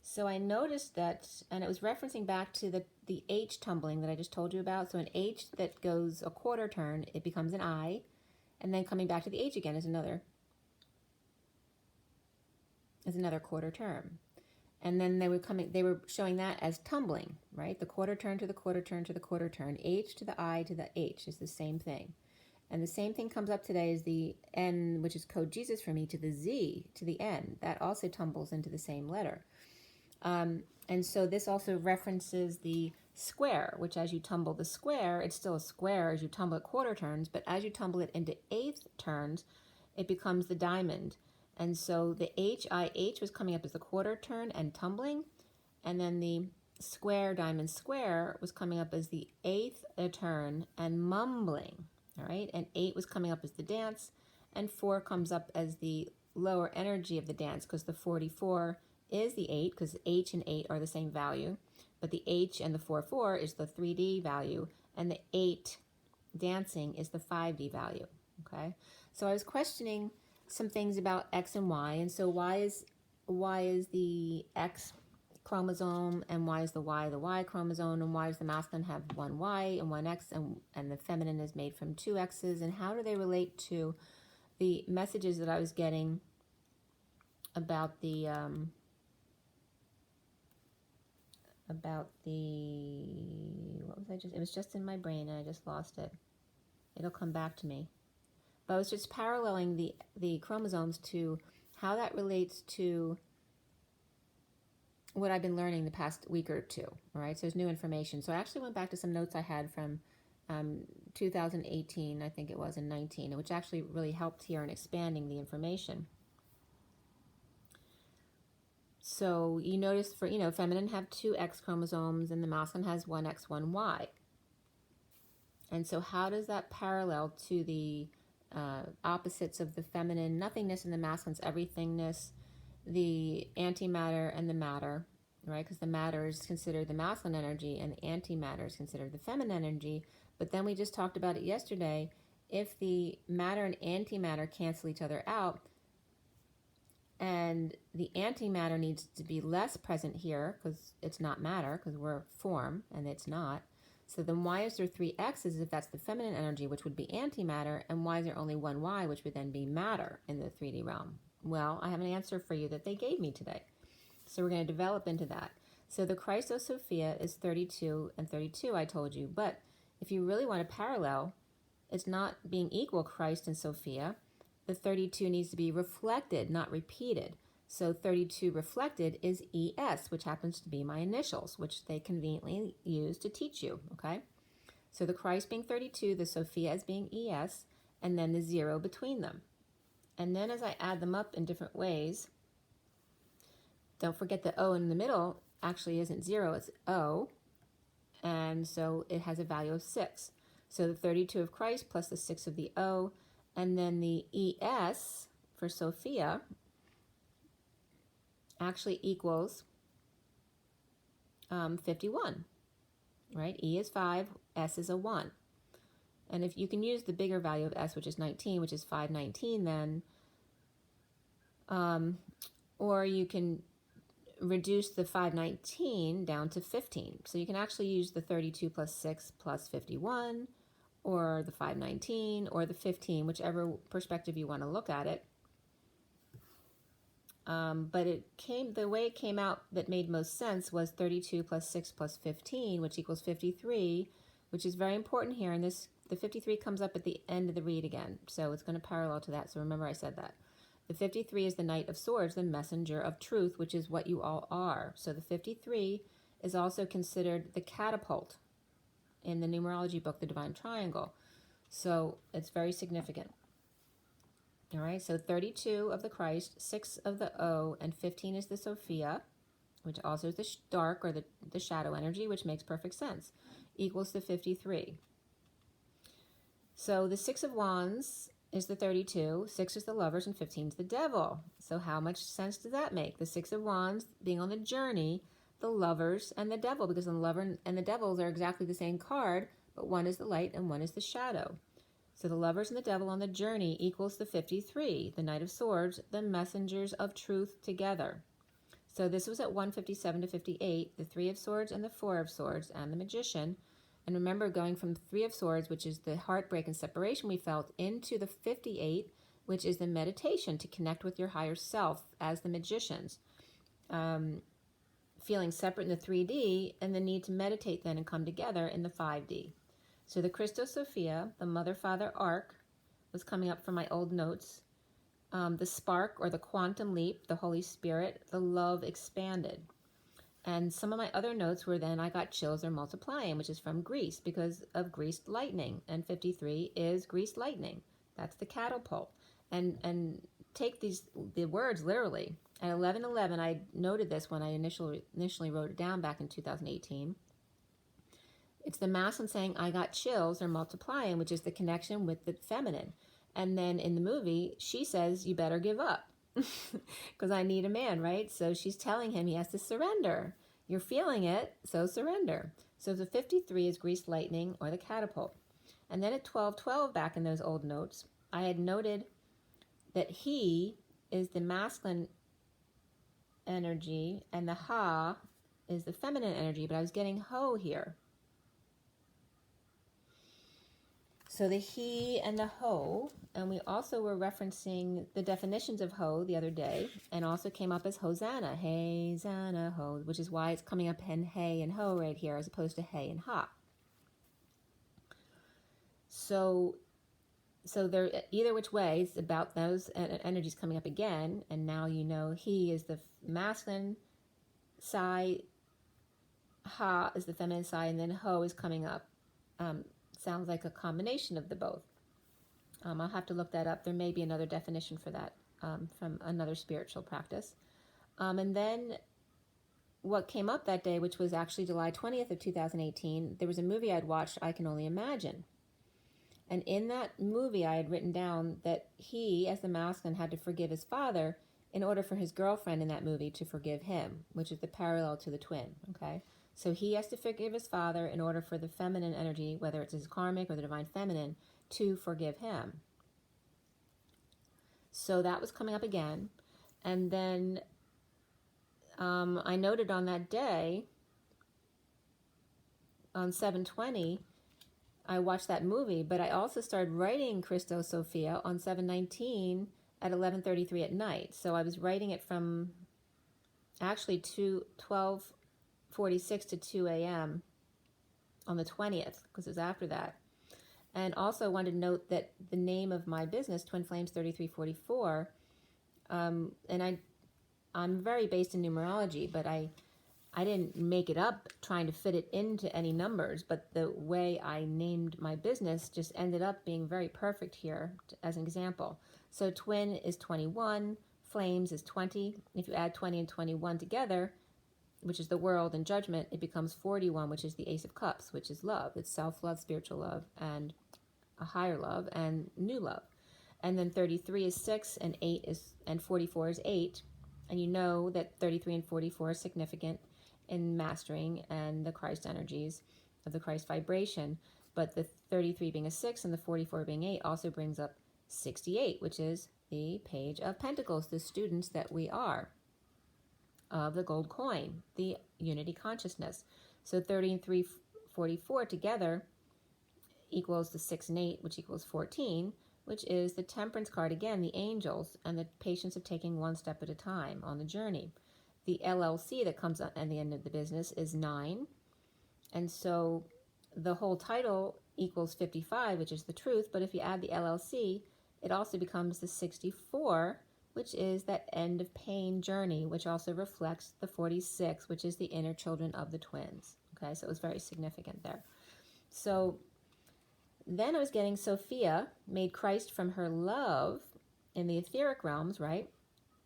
So I noticed that, and it was referencing back to the H tumbling that I just told you about. So an H that goes a quarter turn, it becomes an I, and then coming back to the H again is another quarter turn. And then they were showing that as tumbling, right? The quarter turn to the quarter turn to the quarter turn. H to the I to the H is the same thing. And the same thing comes up today as the N, which is code Jesus for me, to the Z, to the N. That also tumbles into the same letter. And so this also references the square, which as you tumble the square, it's still a square as you tumble it quarter turns, but as you tumble it into eighth turns, it becomes the diamond. And so the HIH was coming up as the quarter turn and tumbling, and then the square, diamond square, was coming up as the eighth turn and mumbling. All right, and 8 was coming up as the dance, and 4 comes up as the lower energy of the dance, because the 44 is the 8, because H and 8 are the same value, but the H and the 4-4 is the 3D value, and the 8 dancing is the 5D value. Okay, so I was questioning some things about X and Y, and so why is the X chromosome, and why is the Y chromosome, and why does the masculine have one Y and one X, and the feminine is made from 2 X's, and how do they relate to the messages that I was getting about the what was it was just in my brain and I just lost it. It'll come back to me. But I was just paralleling the chromosomes to how that relates to what I've been learning the past week or two. All right, so there's new information. So I actually went back to some notes I had from 2018, I think it was, and 19, which actually really helped here in expanding the information. So you notice for, feminine have 2 X chromosomes and the masculine has 1 X, 1 Y. And so how does that parallel to the opposites of the feminine nothingness and the masculine's everythingness, the antimatter and the matter, right? Because the matter is considered the masculine energy and the antimatter is considered the feminine energy. But then we just talked about it yesterday. If the matter and antimatter cancel each other out, and the antimatter needs to be less present here because it's not matter, because we're form and it's not. So then why is there 3 X's if that's the feminine energy, which would be antimatter, and why is there only 1 Y, which would then be matter in the 3D realm? Well, I have an answer for you that they gave me today. So we're going to develop into that. So the Christ O Sophia is 32 and 32, I told you. But if you really want to parallel, it's not being equal Christ and Sophia. The 32 needs to be reflected, not repeated. So 32 reflected is ES, which happens to be my initials, which they conveniently use to teach you, okay? So the Christ being 32, the Sophia as being ES, and then the 0 between them. And then as I add them up in different ways, don't forget the O in the middle actually isn't 0, it's O. And so it has a value of 6. So the 32 of Christ plus the 6 of the O, and then the ES for Sophia actually equals 51, right? E is 5, S is a 1. And if you can use the bigger value of S, which is 19, which is 519 then, or you can reduced the 519 down to 15. So you can actually use the 32 plus 6 plus 51, or the 519, or the 15, whichever perspective you want to look at it. But the way it came out that made most sense was 32 plus 6 plus 15, which equals 53, which is very important here. And the 53 comes up at the end of the read again. So it's going to parallel to that. So remember I said that. The 53 is the Knight of Swords, the messenger of truth, which is what you all are. So the 53 is also considered the catapult in the numerology book, The Divine Triangle. So it's very significant. All right, so 32 of the Christ, 6 of the O, and 15 is the Sophia, which also is the dark or the shadow energy, which makes perfect sense, equals the 53. So the 6 of Wands is the 32, 6 is the Lovers, and 15 is the Devil. So how much sense does that make? The 6 of Wands being on the journey, the Lovers, and the Devil, because the Lover and the Devils are exactly the same card, but one is the light and one is the shadow. So the Lovers and the Devil on the journey equals the 53, the Knight of Swords, the messengers of truth together. So this was at 157 to 58, the 3 of Swords and the 4 of Swords and the Magician. And remember, going from 3 of Swords, which is the heartbreak and separation we felt, into the 58, which is the meditation to connect with your higher self as the magicians. Feeling separate in the 3D and the need to meditate then and come together in the 5D. So the Christos Sophia, the Mother Father Arc, was coming up from my old notes. The spark or the quantum leap, the Holy Spirit, the love expanded. And some of my other notes were then I got chills or multiplying, which is from Greece because of greased lightning. And 53 is greased lightning. That's the catapult. And take the words literally. At 11:11, I noted this when I initially wrote it down back in 2018. It's the masculine saying, I got chills or multiplying, which is the connection with the feminine. And then in the movie, she says, you better give up because I need a man, right? So she's telling him he has to surrender. You're feeling it, so surrender. So the 53 is greased lightning or the catapult. And then at 12:12, back in those old notes, I had noted that he is the masculine energy and the ha is the feminine energy, but I was getting ho here. So the he and the ho, and we also were referencing the definitions of ho the other day, and also came up as Hosanna, hey, Zana, ho, which is why it's coming up in hey and ho right here as opposed to hey and ha. So there, either which way, it's about those energies coming up again, and now you know he is the masculine side, ha is the feminine side, and then ho is coming up. Sounds like a combination of the both. I'll have to look that up. There may be another definition for that from another spiritual practice. And then what came up that day, which was actually July 20th of 2018, there was a movie I'd watched, I Can Only Imagine. And in that movie, I had written down that he, as the masculine, had to forgive his father in order for his girlfriend in that movie to forgive him, which is the parallel to the twin, okay? So he has to forgive his father in order for the feminine energy, whether it's his karmic or the divine feminine, to forgive him. So that was coming up again. And then I noted on that day, on 7/20, I watched that movie, but I also started writing Christos Sophia on 7/19 at 11:33 at night. So I was writing it from actually 12:46 to 2 a.m. on the 20th, because it was after that. And also wanted to note that the name of my business, Twin Flames 3344, and I'm very based in numerology, but I didn't make it up trying to fit it into any numbers, but the way I named my business just ended up being very perfect here as an example. So twin is 21, flames is 20. If you add 20 and 21 together, which is the world and judgment, it becomes 41, which is the Ace of Cups, which is love. It's self-love, spiritual love, and a higher love, and new love. And then 33 is 6, and 44 is 8. And you know that 33 and 44 are significant in mastering and the Christ energies of the Christ vibration. But the 33 being a 6 and the 44 being 8 also brings up 68, which is the Page of Pentacles, the students that we are. of the gold coin, the unity consciousness. So 30 and 344 together equals the 6 and 8, which equals 14, which is the temperance card, again, the angels, and the patience of taking one step at a time on the journey. The LLC that comes at the end of the business is 9. And so the whole title equals 55, which is the truth. But if you add the LLC, it also becomes the 64, which is that end of pain journey, which also reflects the 46, which is the inner children of the twins. Okay, so it was very significant there. So then I was getting Sophia made Christ from her love in the etheric realms, right?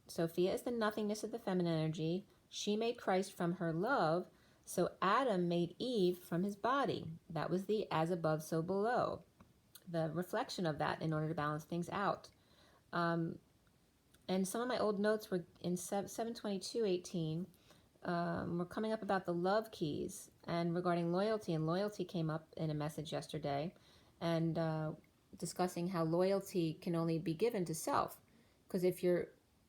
Sophia is the nothingness of the feminine energy. She made Christ from her love. So Adam made Eve from his body. That was the as above, so below, the reflection of that in order to balance things out. And some of my old notes were in 722:18. Were coming up about the love keys and regarding loyalty. And loyalty came up in a message yesterday, and discussing how loyalty can only be given to self. Because if you're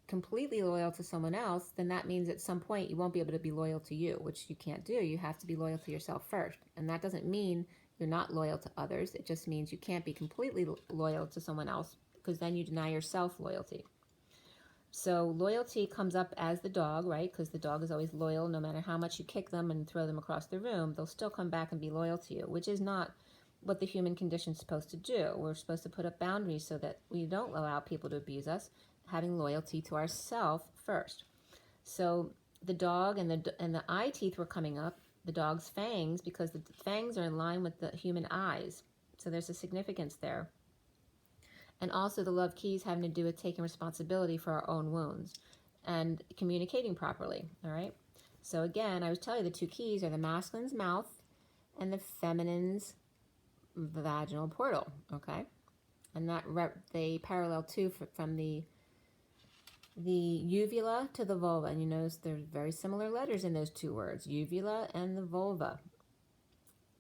completely loyal to someone else, then that means at some point you won't be able to be loyal to you, which you can't do. You have to be loyal to yourself first. And that doesn't mean you're not loyal to others. It just means you can't be completely loyal to someone else, because then you deny yourself loyalty. So loyalty comes up as the dog, right? Because the dog is always loyal. No matter how much you kick them and throw them across the room, they'll still come back and be loyal to you, which is not what the human condition is supposed to do. We're supposed to put up boundaries so that we don't allow people to abuse us, having loyalty to ourselves first. So the dog and the eye teeth were coming up, the dog's fangs, because the fangs are in line with the human eyes. So there's a significance there. And also the love keys having to do with taking responsibility for our own wounds and communicating properly, all right? So again, I was telling you the two keys are the masculine's mouth and the feminine's vaginal portal, okay? And that they parallel too from the uvula to the vulva. And you notice there's very similar letters in those two words, uvula and the vulva.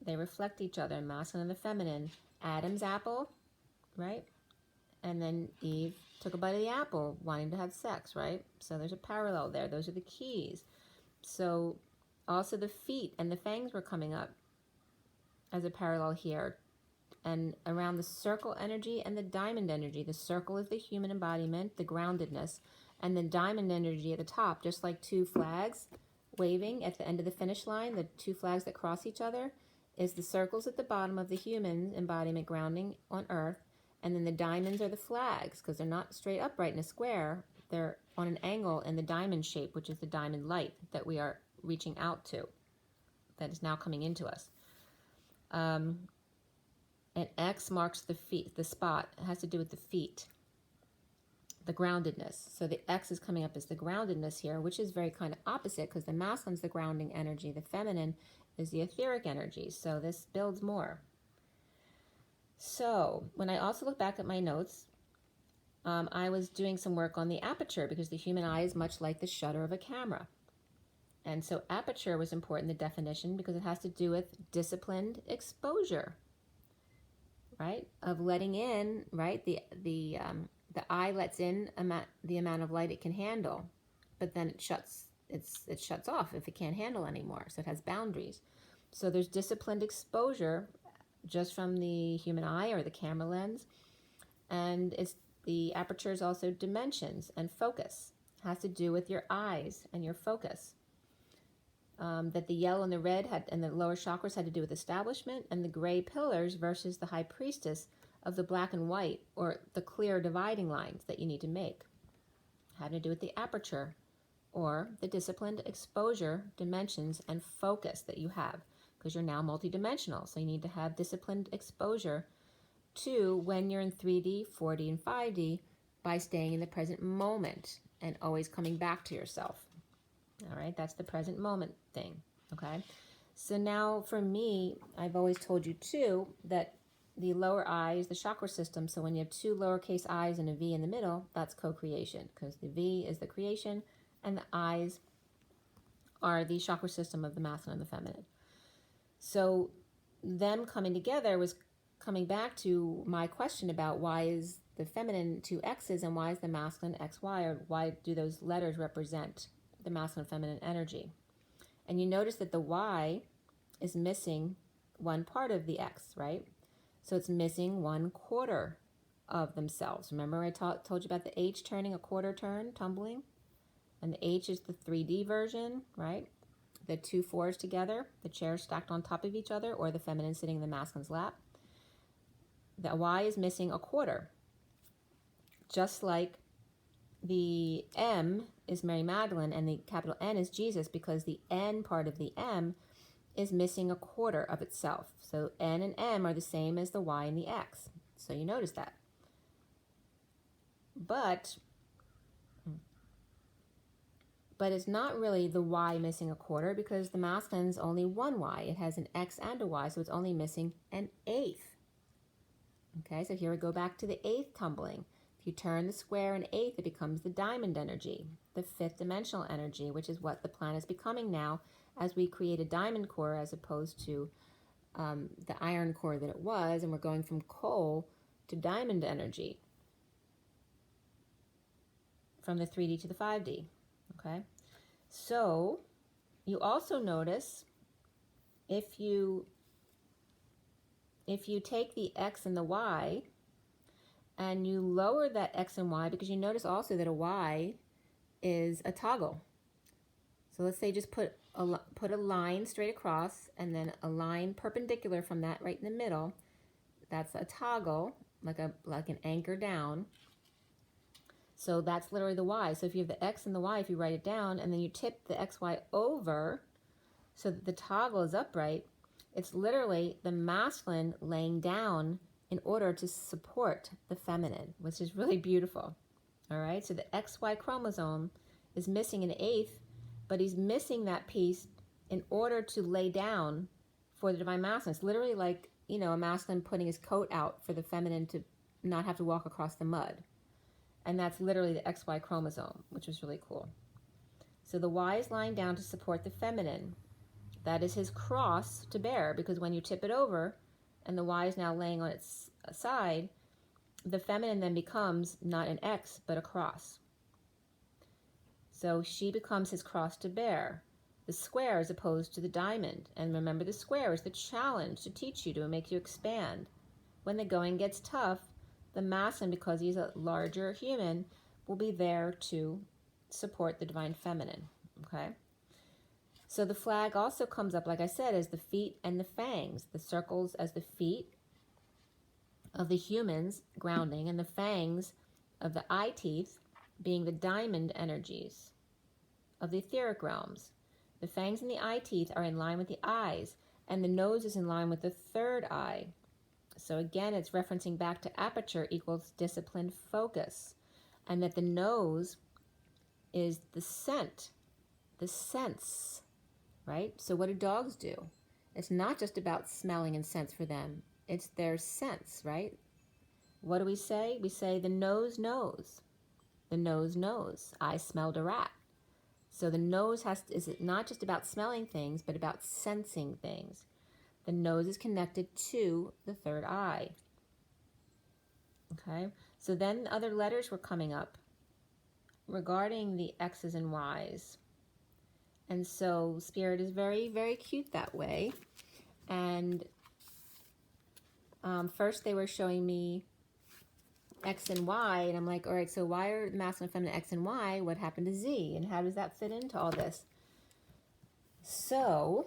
They reflect each other, masculine and the feminine. Adam's apple, right? And then Eve took a bite of the apple, wanting to have sex, right? So there's a parallel there. Those are the keys. So also the feet and the fangs were coming up as a parallel here. And around the circle energy and the diamond energy. The circle is the human embodiment, the groundedness, and the diamond energy at the top, just like two flags waving at the end of the finish line, the two flags that cross each other, is the circles at the bottom of the human embodiment grounding on earth. And then the diamonds are the flags, because they're not straight upright in a square. They're on an angle in the diamond shape, which is the diamond light that we are reaching out to, that is now coming into us. And X marks the feet, the spot. It has to do with the feet, the groundedness. So the X is coming up as the groundedness here, which is very kind of opposite, because the masculine's the grounding energy. The feminine is the etheric energy. So this builds more. So when I also look back at my notes, I was doing some work on the aperture, because the human eye is much like the shutter of a camera. And so aperture was important in the definition, because it has to do with disciplined exposure, right? Of letting in, right? The eye lets in the amount of light it can handle, but then it shuts off if it can't handle anymore. So it has boundaries. So there's disciplined exposure just from the human eye or the camera lens. And the aperture is also dimensions and focus. It has to do with your eyes and your focus. That the yellow and the red and the lower chakras had to do with establishment, and the gray pillars versus the high priestess of the black and white, or the clear dividing lines that you need to make. Had to do with the aperture, or the disciplined exposure, dimensions, and focus that you have, because you're now multidimensional. So you need to have disciplined exposure to when you're in 3D, 4D, and 5D by staying in the present moment and always coming back to yourself. All right, that's the present moment thing, okay? So now for me, I've always told you too that the lower eye is the chakra system. So when you have two lowercase i's and a V in the middle, that's co-creation, because the V is the creation and the I's are the chakra system of the masculine and the feminine. So them coming together was coming back to my question about why is the feminine two X's and why is the masculine XY, or why do those letters represent the masculine and feminine energy. And you notice that the Y is missing one part of the X, right? So it's missing 1/4 of themselves. Remember I told you about the H turning a quarter turn, tumbling? And the H is the 3D version, right? The 2 4s together, the chairs stacked on top of each other, or the feminine sitting in the masculine's lap. The Y is missing a quarter. Just like the M is Mary Magdalene and the capital N is Jesus, because the N part of the M is missing a quarter of itself. So N and M are the same as the Y and the X. So you notice that. But it's not really the Y missing a quarter, because the masculine's only one Y. It has an X and a Y, so it's only missing an eighth. Okay, so here we go back to the eighth tumbling. If you turn the square an eighth, it becomes the diamond energy, the fifth dimensional energy, which is what the planet is becoming now as we create a diamond core as opposed to the iron core that it was, and we're going from coal to diamond energy from the 3D to the 5D. Okay, so you also notice if you take the X and the Y and you lower that X and Y, because you notice also that a Y is a toggle. So let's say just put a line straight across and then a line perpendicular from that right in the middle. That's a toggle, like an anchor down. So that's literally the Y. So if you have the X and the Y, if you write it down and then you tip the XY over so that the toggle is upright, it's literally the masculine laying down in order to support the feminine, which is really beautiful. All right, so the XY chromosome is missing an eighth, but he's missing that piece in order to lay down for the divine masculine. It's literally like, you know, a masculine putting his coat out for the feminine to not have to walk across the mud. And that's literally the XY chromosome, which is really cool. So the Y is lying down to support the feminine. That is his cross to bear, because when you tip it over and the Y is now laying on its side, the feminine then becomes not an X, but a cross. So she becomes his cross to bear, the square as opposed to the diamond. And remember, the square is the challenge to teach you, to make you expand. When the going gets tough, the masculine, because he's a larger human, will be there to support the divine feminine. Okay? So the flag also comes up, like I said, as the feet and the fangs. The circles as the feet of the humans, grounding, and the fangs of the eye teeth being the diamond energies of the etheric realms. The fangs and the eye teeth are in line with the eyes, and the nose is in line with the third eye. So again, it's referencing back to aperture equals disciplined focus, and that the nose is the scent, the sense, right? So what do dogs do? It's not just about smelling and sense for them. It's their sense, right? What do we say? We say the nose knows. The nose knows. I smelled a rat. So the nose is not just about smelling things, but about sensing things. The nose is connected to the third eye. Okay, so then other letters were coming up regarding the X's and Y's. And so Spirit is very, very cute that way. And first they were showing me X and Y, and I'm like, all right, so why are the masculine and feminine X and Y? What happened to Z? And how does that fit into all this? So,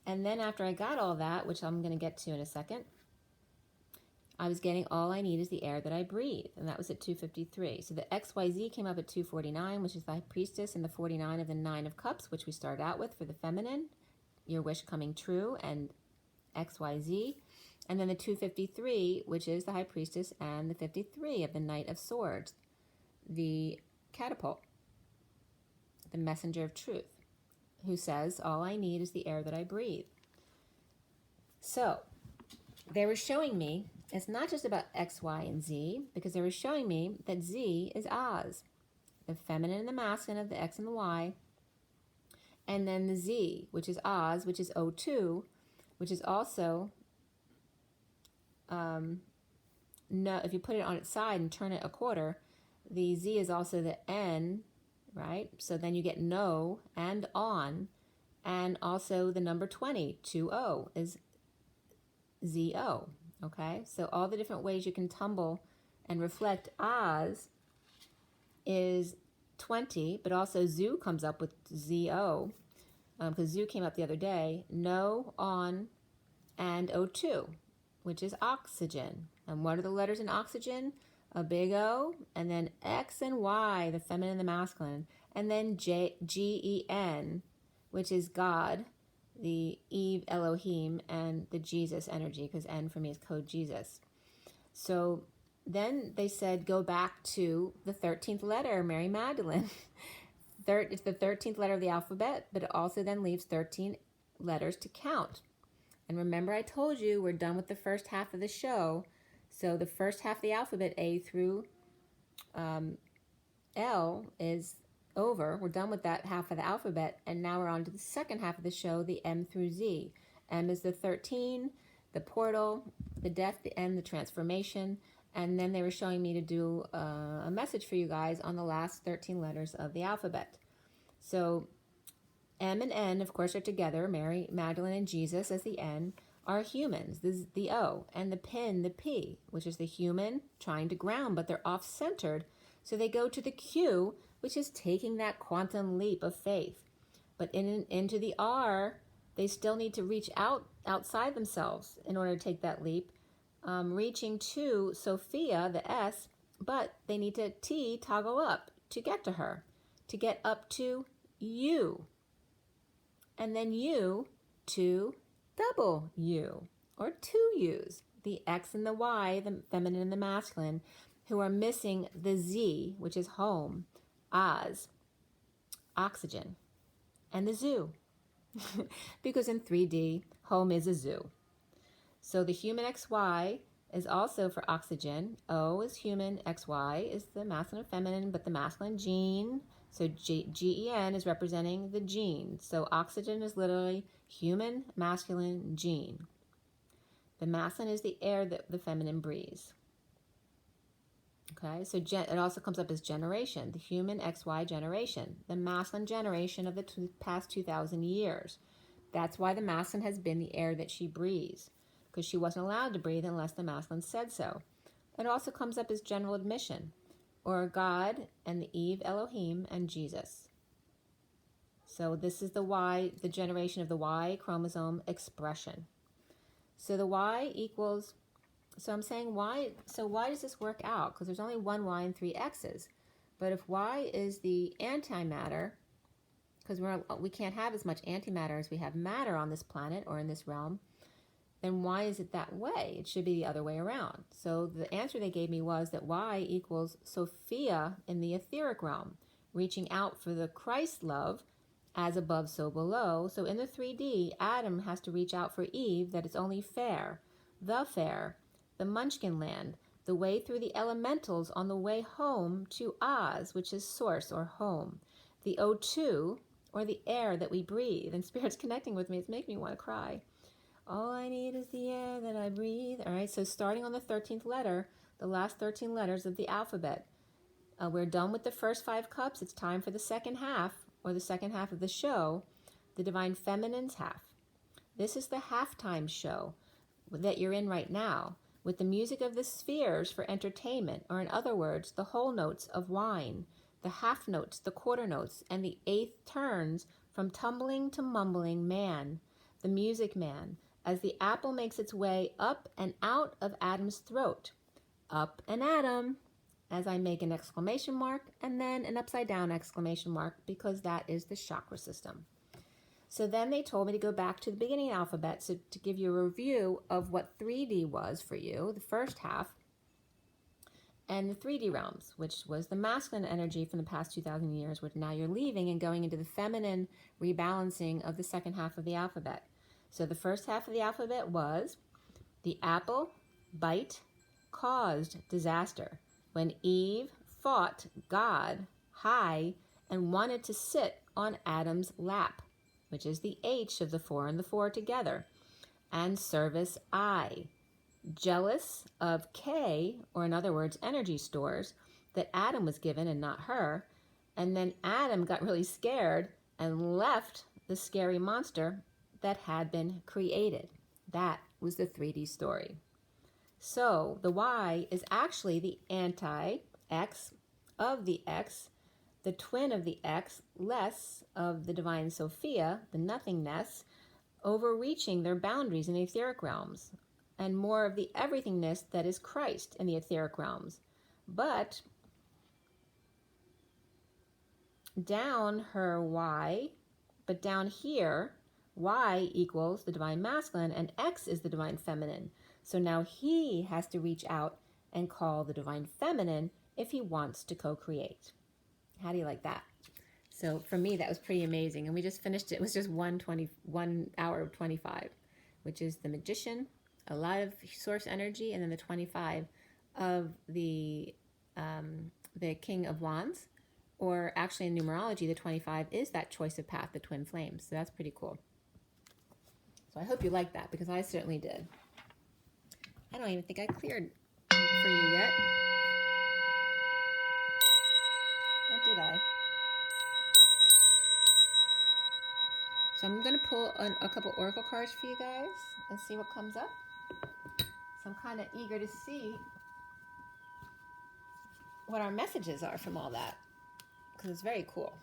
and then after I got all that, which I'm going to get to in a second, I was getting all I need is the air that I breathe, and that was at 253. So the XYZ came up at 249, which is the High Priestess, and the 49 of the Nine of Cups, which we started out with for the feminine, your wish coming true, and XYZ. And then the 253, which is the High Priestess, and the 53 of the Knight of Swords, the catapult, the messenger of truth, who says, all I need is the air that I breathe. So they were showing me it's not just about X, Y, and Z, because they were showing me that Z is Oz, the feminine and the masculine of the X and the Y, and then the Z, which is Oz, which is O2, which is also no, if you put it on its side and turn it a quarter, the Z is also the N, right? So then you get no and on, and also the number 20, 2-0, is ZO, okay? So all the different ways you can tumble and reflect Oz is 20, but also zoo comes up with ZO, because zoo came up the other day, no, on, and O2, which is oxygen. And what are the letters in oxygen? A big O, and then X and Y, the feminine and the masculine, and then GEN, which is God, the Eve Elohim, and the Jesus energy, because N for me is code Jesus. So then they said, go back to the 13th letter, Mary Magdalene. It's the 13th letter of the alphabet, but it also then leaves 13 letters to count. And remember, I told you we're done with the first half of the show. So the first half of the alphabet, A through L, is over. We're done with that half of the alphabet. And now we're on to the second half of the show, the M through Z. M is the 13, the portal, the death, the end, the transformation. And then they were showing me to do a message for you guys on the last 13 letters of the alphabet. So M and N, of course, are together. Mary, Magdalene, and Jesus as the N are humans, the O, and the pin, the P, which is the human trying to ground, but they're off-centered. So they go to the Q, which is taking that quantum leap of faith. But into the R, they still need to reach outside themselves in order to take that leap, reaching to Sophia, the S, but they need to toggle up to get to her, to get up to U. And then U to double U, or two U's, the X and the Y, the feminine and the masculine, who are missing the Z, which is home, Oz, oxygen, and the zoo. Because in 3D, home is a zoo. So the human XY is also for oxygen. O is human, XY is the masculine and feminine, but the masculine gene. So GEN is representing the gene. So oxygen is literally human, masculine, gene. The masculine is the air that the feminine breathes. Okay, so it also comes up as generation, the human XY generation, the masculine generation of the past 2,000 years. That's why the masculine has been the air that she breathes, because she wasn't allowed to breathe unless the masculine said so. It also comes up as general admission, or God and the Eve Elohim and Jesus. So this is the Y, the generation of the Y chromosome expression. So the Y equals, so I'm saying why does this work out? Because there's only one Y and three X's. But if Y is the antimatter, because we can't have as much antimatter as we have matter on this planet or in this realm, then why is it that way? It should be the other way around. So the answer they gave me was that Y equals Sophia in the etheric realm, reaching out for the Christ love, as above, so below. So in the 3D, Adam has to reach out for Eve, that it's only fair, the Munchkin land, the way through the elementals on the way home to Oz, which is source or home, the O2, or the air that we breathe. And Spirit's connecting with me. It's making me want to cry. All I need is the air that I breathe. All right, so starting on the 13th letter, the last 13 letters of the alphabet. We're done with the first 5 cups. It's time for the second half, or the second half of the show, the Divine Feminine's half. This is the halftime show that you're in right now, with the music of the spheres for entertainment, or in other words, the whole notes of wine, the half notes, the quarter notes, and the eighth turns from tumbling to mumbling man, the music man, as the apple makes its way up and out of Adam's throat. Up and Adam, as I make an exclamation mark and then an upside down exclamation mark, because that is the chakra system. So then they told me to go back to the beginning alphabet, so to give you a review of what 3D was for you, the first half, and the 3D realms, which was the masculine energy from the past 2,000 years, which now you're leaving and going into the feminine rebalancing of the second half of the alphabet. So the first half of the alphabet was the apple bite caused disaster when Eve fought God high and wanted to sit on Adam's lap, which is the H of the 4 and the 4 together, and service I, jealous of K, or in other words, energy stores, that Adam was given and not her, And then Adam got really scared and left the scary monster that had been created. That was the 3D story. So the Y is actually the anti-X of the X, the twin of the X, less of the divine Sophia, the nothingness, overreaching their boundaries in the etheric realms, and more of the everythingness that is Christ in the etheric realms. But down her Y, but down here, Y equals the divine masculine and X is the divine feminine. So now he has to reach out and call the divine feminine if he wants to co-create. How do you like that? So for me, that was pretty amazing. And we just finished it. It was just 1 hour of 25, which is the magician, a lot of source energy, and then the 25 of the King of Wands. Or actually in numerology, the 25 is that choice of path, the twin flames. So that's pretty cool. So I hope you like that, because I certainly did. I don't even think I cleared for you yet. Or did I? So I'm going to pull a couple oracle cards for you guys and see what comes up. So I'm kind of eager to see what our messages are from all that, because it's very cool.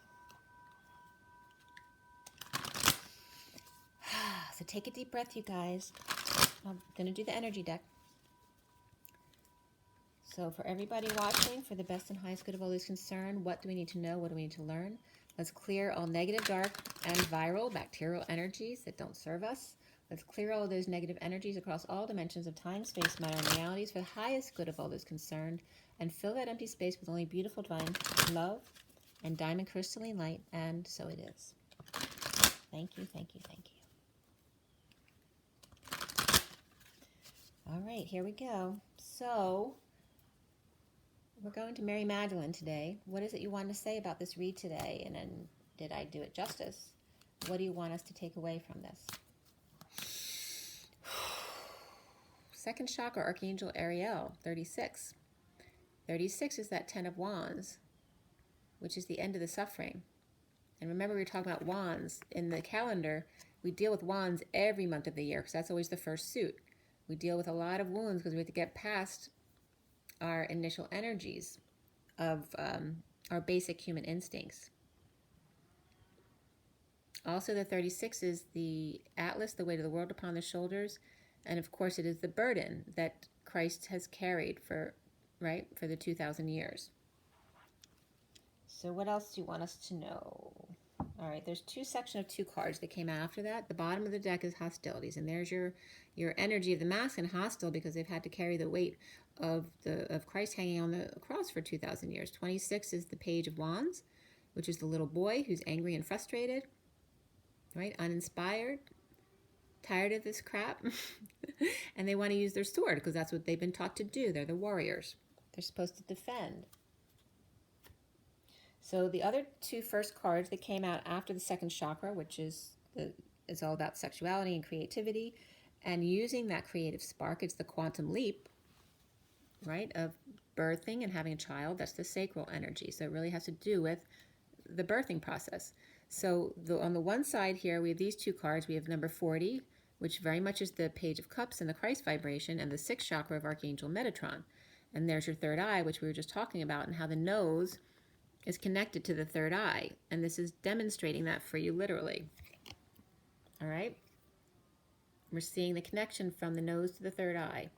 So take a deep breath, you guys. I'm going to do the energy deck. So for everybody watching, for the best and highest good of all those concerned, what do we need to know? What do we need to learn? Let's clear all negative, dark, and viral bacterial energies that don't serve us. Let's clear all of those negative energies across all dimensions of time, space, matter, and realities for the highest good of all those concerned, and fill that empty space with only beautiful divine love and diamond crystalline light, and so it is. Thank you, thank you, thank you. All right, here we go. So we're going to Mary Magdalene today. What is it you want to say about this read today? And then, did I do it justice? What do you want us to take away from this? Second chakra, Archangel Ariel, 36. 36 is that 10 of Wands, which is the end of the suffering. And remember, we were talking about wands. In the calendar, we deal with wands every month of the year, because that's always the first suit. We deal with a lot of wounds because we have to get past our initial energies of our basic human instincts. Also, the 36 is the Atlas, the weight of the world upon the shoulders. And of course, it is the burden that Christ has carried for the 2,000 years. So what else do you want us to know? All right, there's two sections of 2 cards that came out after that. The bottom of the deck is hostilities, and there's your energy of the masculine, hostile, because they've had to carry the weight of Christ hanging on the cross for 2,000 years. 26 is the Page of Wands, which is the little boy who's angry and frustrated, right? Uninspired, tired of this crap, and they want to use their sword because that's what they've been taught to do. They're the warriors. They're supposed to defend. So the other 2 first cards that came out after the second chakra, which is all about sexuality and creativity, and using that creative spark, it's the quantum leap, right, of birthing and having a child. That's the sacral energy. So it really has to do with the birthing process. So on the one side here, we have these 2 cards. We have number 40, which very much is the Page of Cups and the Christ vibration, and the 6th chakra of Archangel Metatron. And there's your third eye, which we were just talking about, and how the nose is connected to the third eye. And this is demonstrating that for you literally. All right? We're seeing the connection from the nose to the third eye.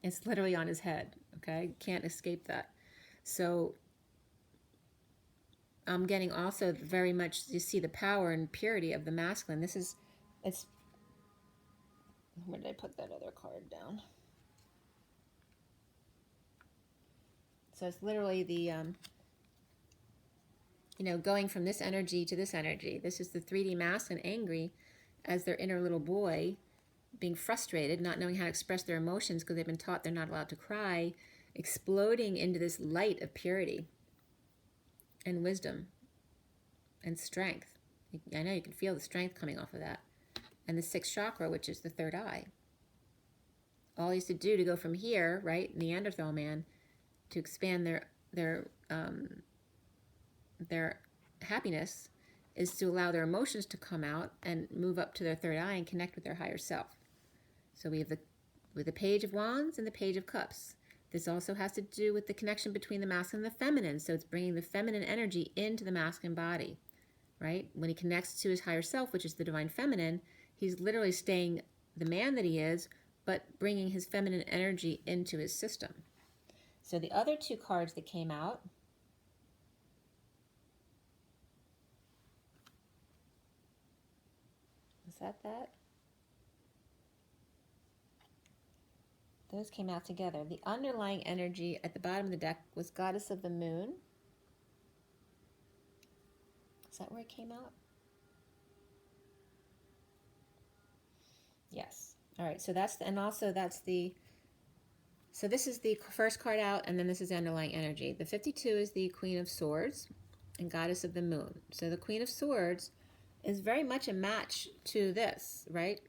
It's literally on his head, okay? Can't escape that. So I'm getting also very much, you see the power and purity of the masculine. Where did I put that other card down? So it's literally the, going from this energy to this energy. This is the 3D masculine, angry as their inner little boy, being frustrated, not knowing how to express their emotions because they've been taught they're not allowed to cry, exploding into this light of purity and wisdom and strength. I know you can feel the strength coming off of that. And the 6th chakra, which is the third eye. All he used to do to go from here, right, Neanderthal man, to expand their their happiness is to allow their emotions to come out and move up to their third eye and connect with their higher self. So we have the Page of Wands and the Page of Cups. This also has to do with the connection between the masculine and the feminine. So it's bringing the feminine energy into the masculine body, right? When he connects to his higher self, which is the divine feminine, he's literally staying the man that he is, but bringing his feminine energy into his system. So the other two cards that came out, is that? Those came out together. The underlying energy at the bottom of the deck was Goddess of the Moon. Is that where it came out? Yes. All right, so that's so this is the first card out, and then this is the underlying energy. The 52 is the Queen of Swords and Goddess of the Moon. So the Queen of Swords is very much a match to this, right?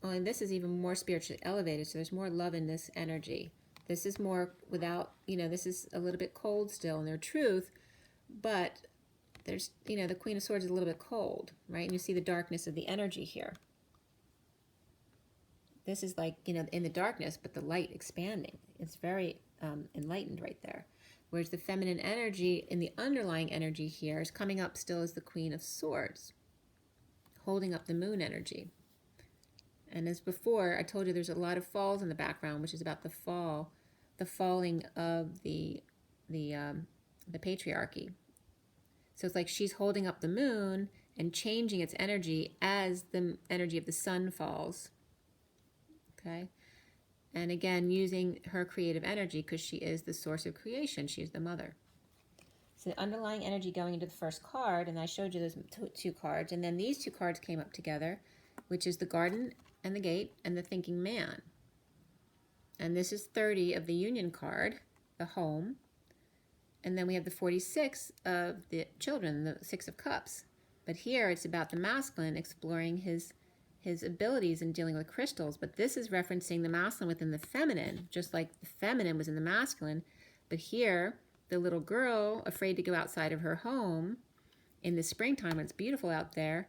Well, and this is even more spiritually elevated, so there's more love in this energy. This is more without, this is a little bit cold still in their truth, but there's, the Queen of Swords is a little bit cold, right? And you see the darkness of the energy here. This is like, in the darkness, but the light expanding. It's very enlightened right there. Whereas the feminine energy in the underlying energy here is coming up still as the Queen of Swords, holding up the moon energy. And as before, I told you there's a lot of falls in the background, which is about the falling of the patriarchy. So it's like she's holding up the moon and changing its energy as the energy of the sun falls. Okay? And again, using her creative energy because she is the source of creation. She's the mother. So the underlying energy going into the first card, and I showed you those two cards, and then these two cards came up together, which is the Garden and the Gate and the Thinking Man. And this is 30 of the Union card, the home. And then we have the 46 of the children, the Six of Cups. But here it's about the masculine exploring his abilities in dealing with crystals. But this is referencing the masculine within the feminine, just like the feminine was in the masculine. But here, the little girl, afraid to go outside of her home in the springtime when it's beautiful out there,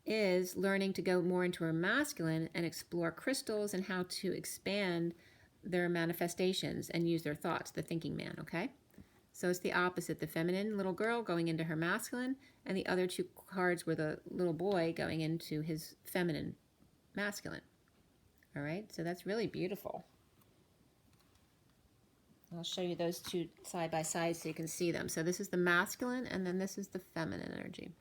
is learning to go more into her masculine and explore crystals and how to expand their manifestations and use their thoughts, the thinking man, okay? So it's the opposite, the feminine little girl going into her masculine, and the other two cards were the little boy going into his feminine masculine. All right, so that's really beautiful. I'll show you those two side by side so you can see them. So this is the masculine, and then this is the feminine energy.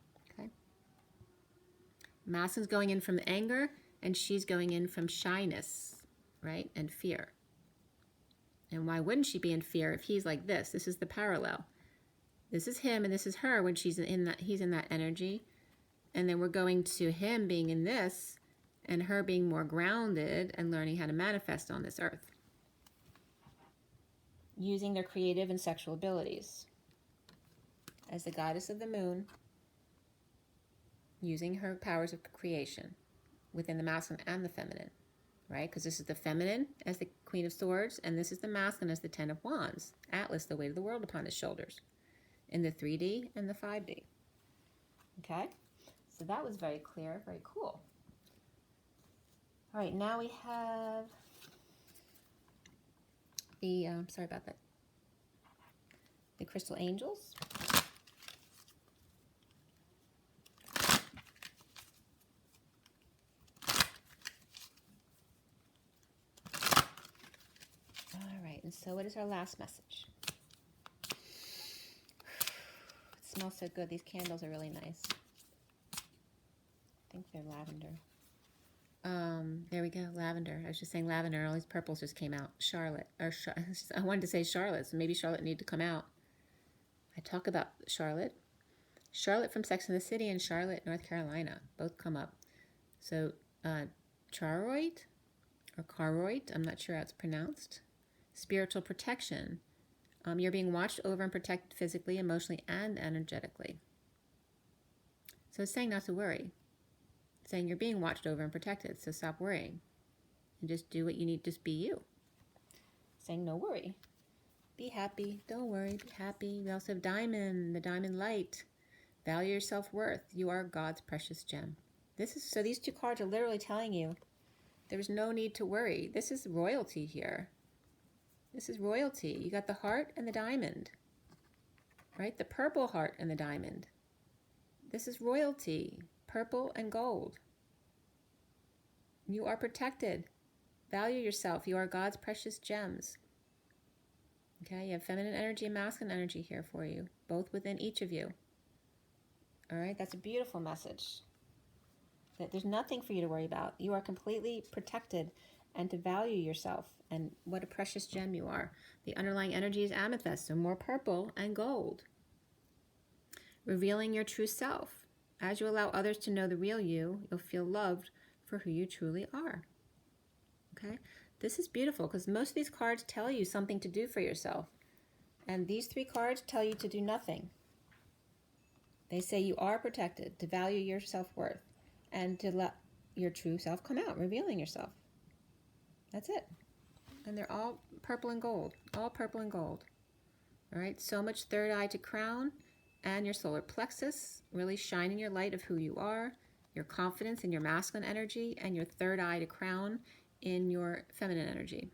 Masculine's going in from anger, and she's going in from shyness, right, and fear. And why wouldn't she be in fear if he's like this? This is the parallel. This is him, and this is her when he's in that energy. And then we're going to him being in this, and her being more grounded and learning how to manifest on this earth, using their creative and sexual abilities. As the goddess of the moon, using her powers of creation within the masculine and the feminine, right? Because this is the feminine as the Queen of Swords, and this is the masculine as the Ten of Wands. Atlas, the weight of the world upon his shoulders, in the 3D and the 5D. Okay? So that was very clear, very cool. All right, now we have the, sorry about that, the Crystal Angels. And so what is our last message? It smells so good. These candles are really nice. I think they're lavender. There we go, lavender. I was just saying lavender, and all these purples just came out. Charlotte, or I wanted to say Charlotte, so maybe Charlotte needed to come out. I talk about Charlotte. Charlotte from Sex and the City and Charlotte, North Carolina, both come up. So Charoite, or Caroite, I'm not sure how it's pronounced. Spiritual protection. You're being watched over and protected physically, emotionally, and energetically. So it's saying not to worry. It's saying you're being watched over and protected, so stop worrying. And just do what you need, just be you. It's saying no worry. Be happy. Don't worry. Be happy. We also have Diamond, the Diamond Light. Value your self-worth. You are God's precious gem. So these two cards are literally telling you there's no need to worry. This is royalty here. This is royalty. You got the heart and the diamond, right? The purple heart and the diamond. This is royalty, purple and gold. You are protected. Value yourself. You are God's precious gems. Okay, you have feminine energy and masculine energy here for you, both within each of you. All right, that's a beautiful message. That there's nothing for you to worry about. You are completely protected, and to value yourself, and what a precious gem you are. The underlying energy is amethyst, so more purple and gold. Revealing your true self. As you allow others to know the real you, you'll feel loved for who you truly are. Okay, this is beautiful because most of these cards tell you something to do for yourself, and these three cards tell you to do nothing. They say you are protected, to value your self-worth, and to let your true self come out, revealing yourself. That's it. And they're all purple and gold, all purple and gold. All right, so much third eye to crown and your solar plexus, really shining your light of who you are, your confidence in your masculine energy, and your third eye to crown in your feminine energy.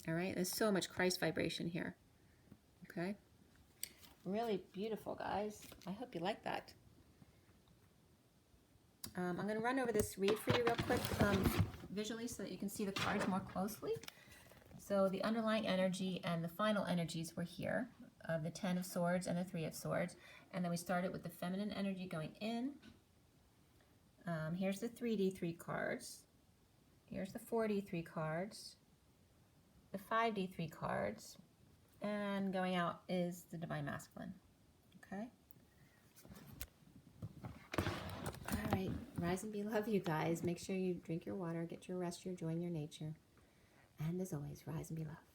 All right, there's so much Christ vibration here. Okay, really beautiful, guys. I hope you like that. I'm going to run over this read for you real quick visually so that you can see the cards more closely. So the underlying energy and the final energies were here, the 10 of Swords and the 3 of Swords. And then we started with the feminine energy going in. Here's the 3D3 cards. Here's the 4D3 cards, the 5D3 cards, and going out is the Divine Masculine. Okay? All right, rise and be love, you guys. Make sure you drink your water, get your rest, your joy, and your nature. And as always, rise and be love.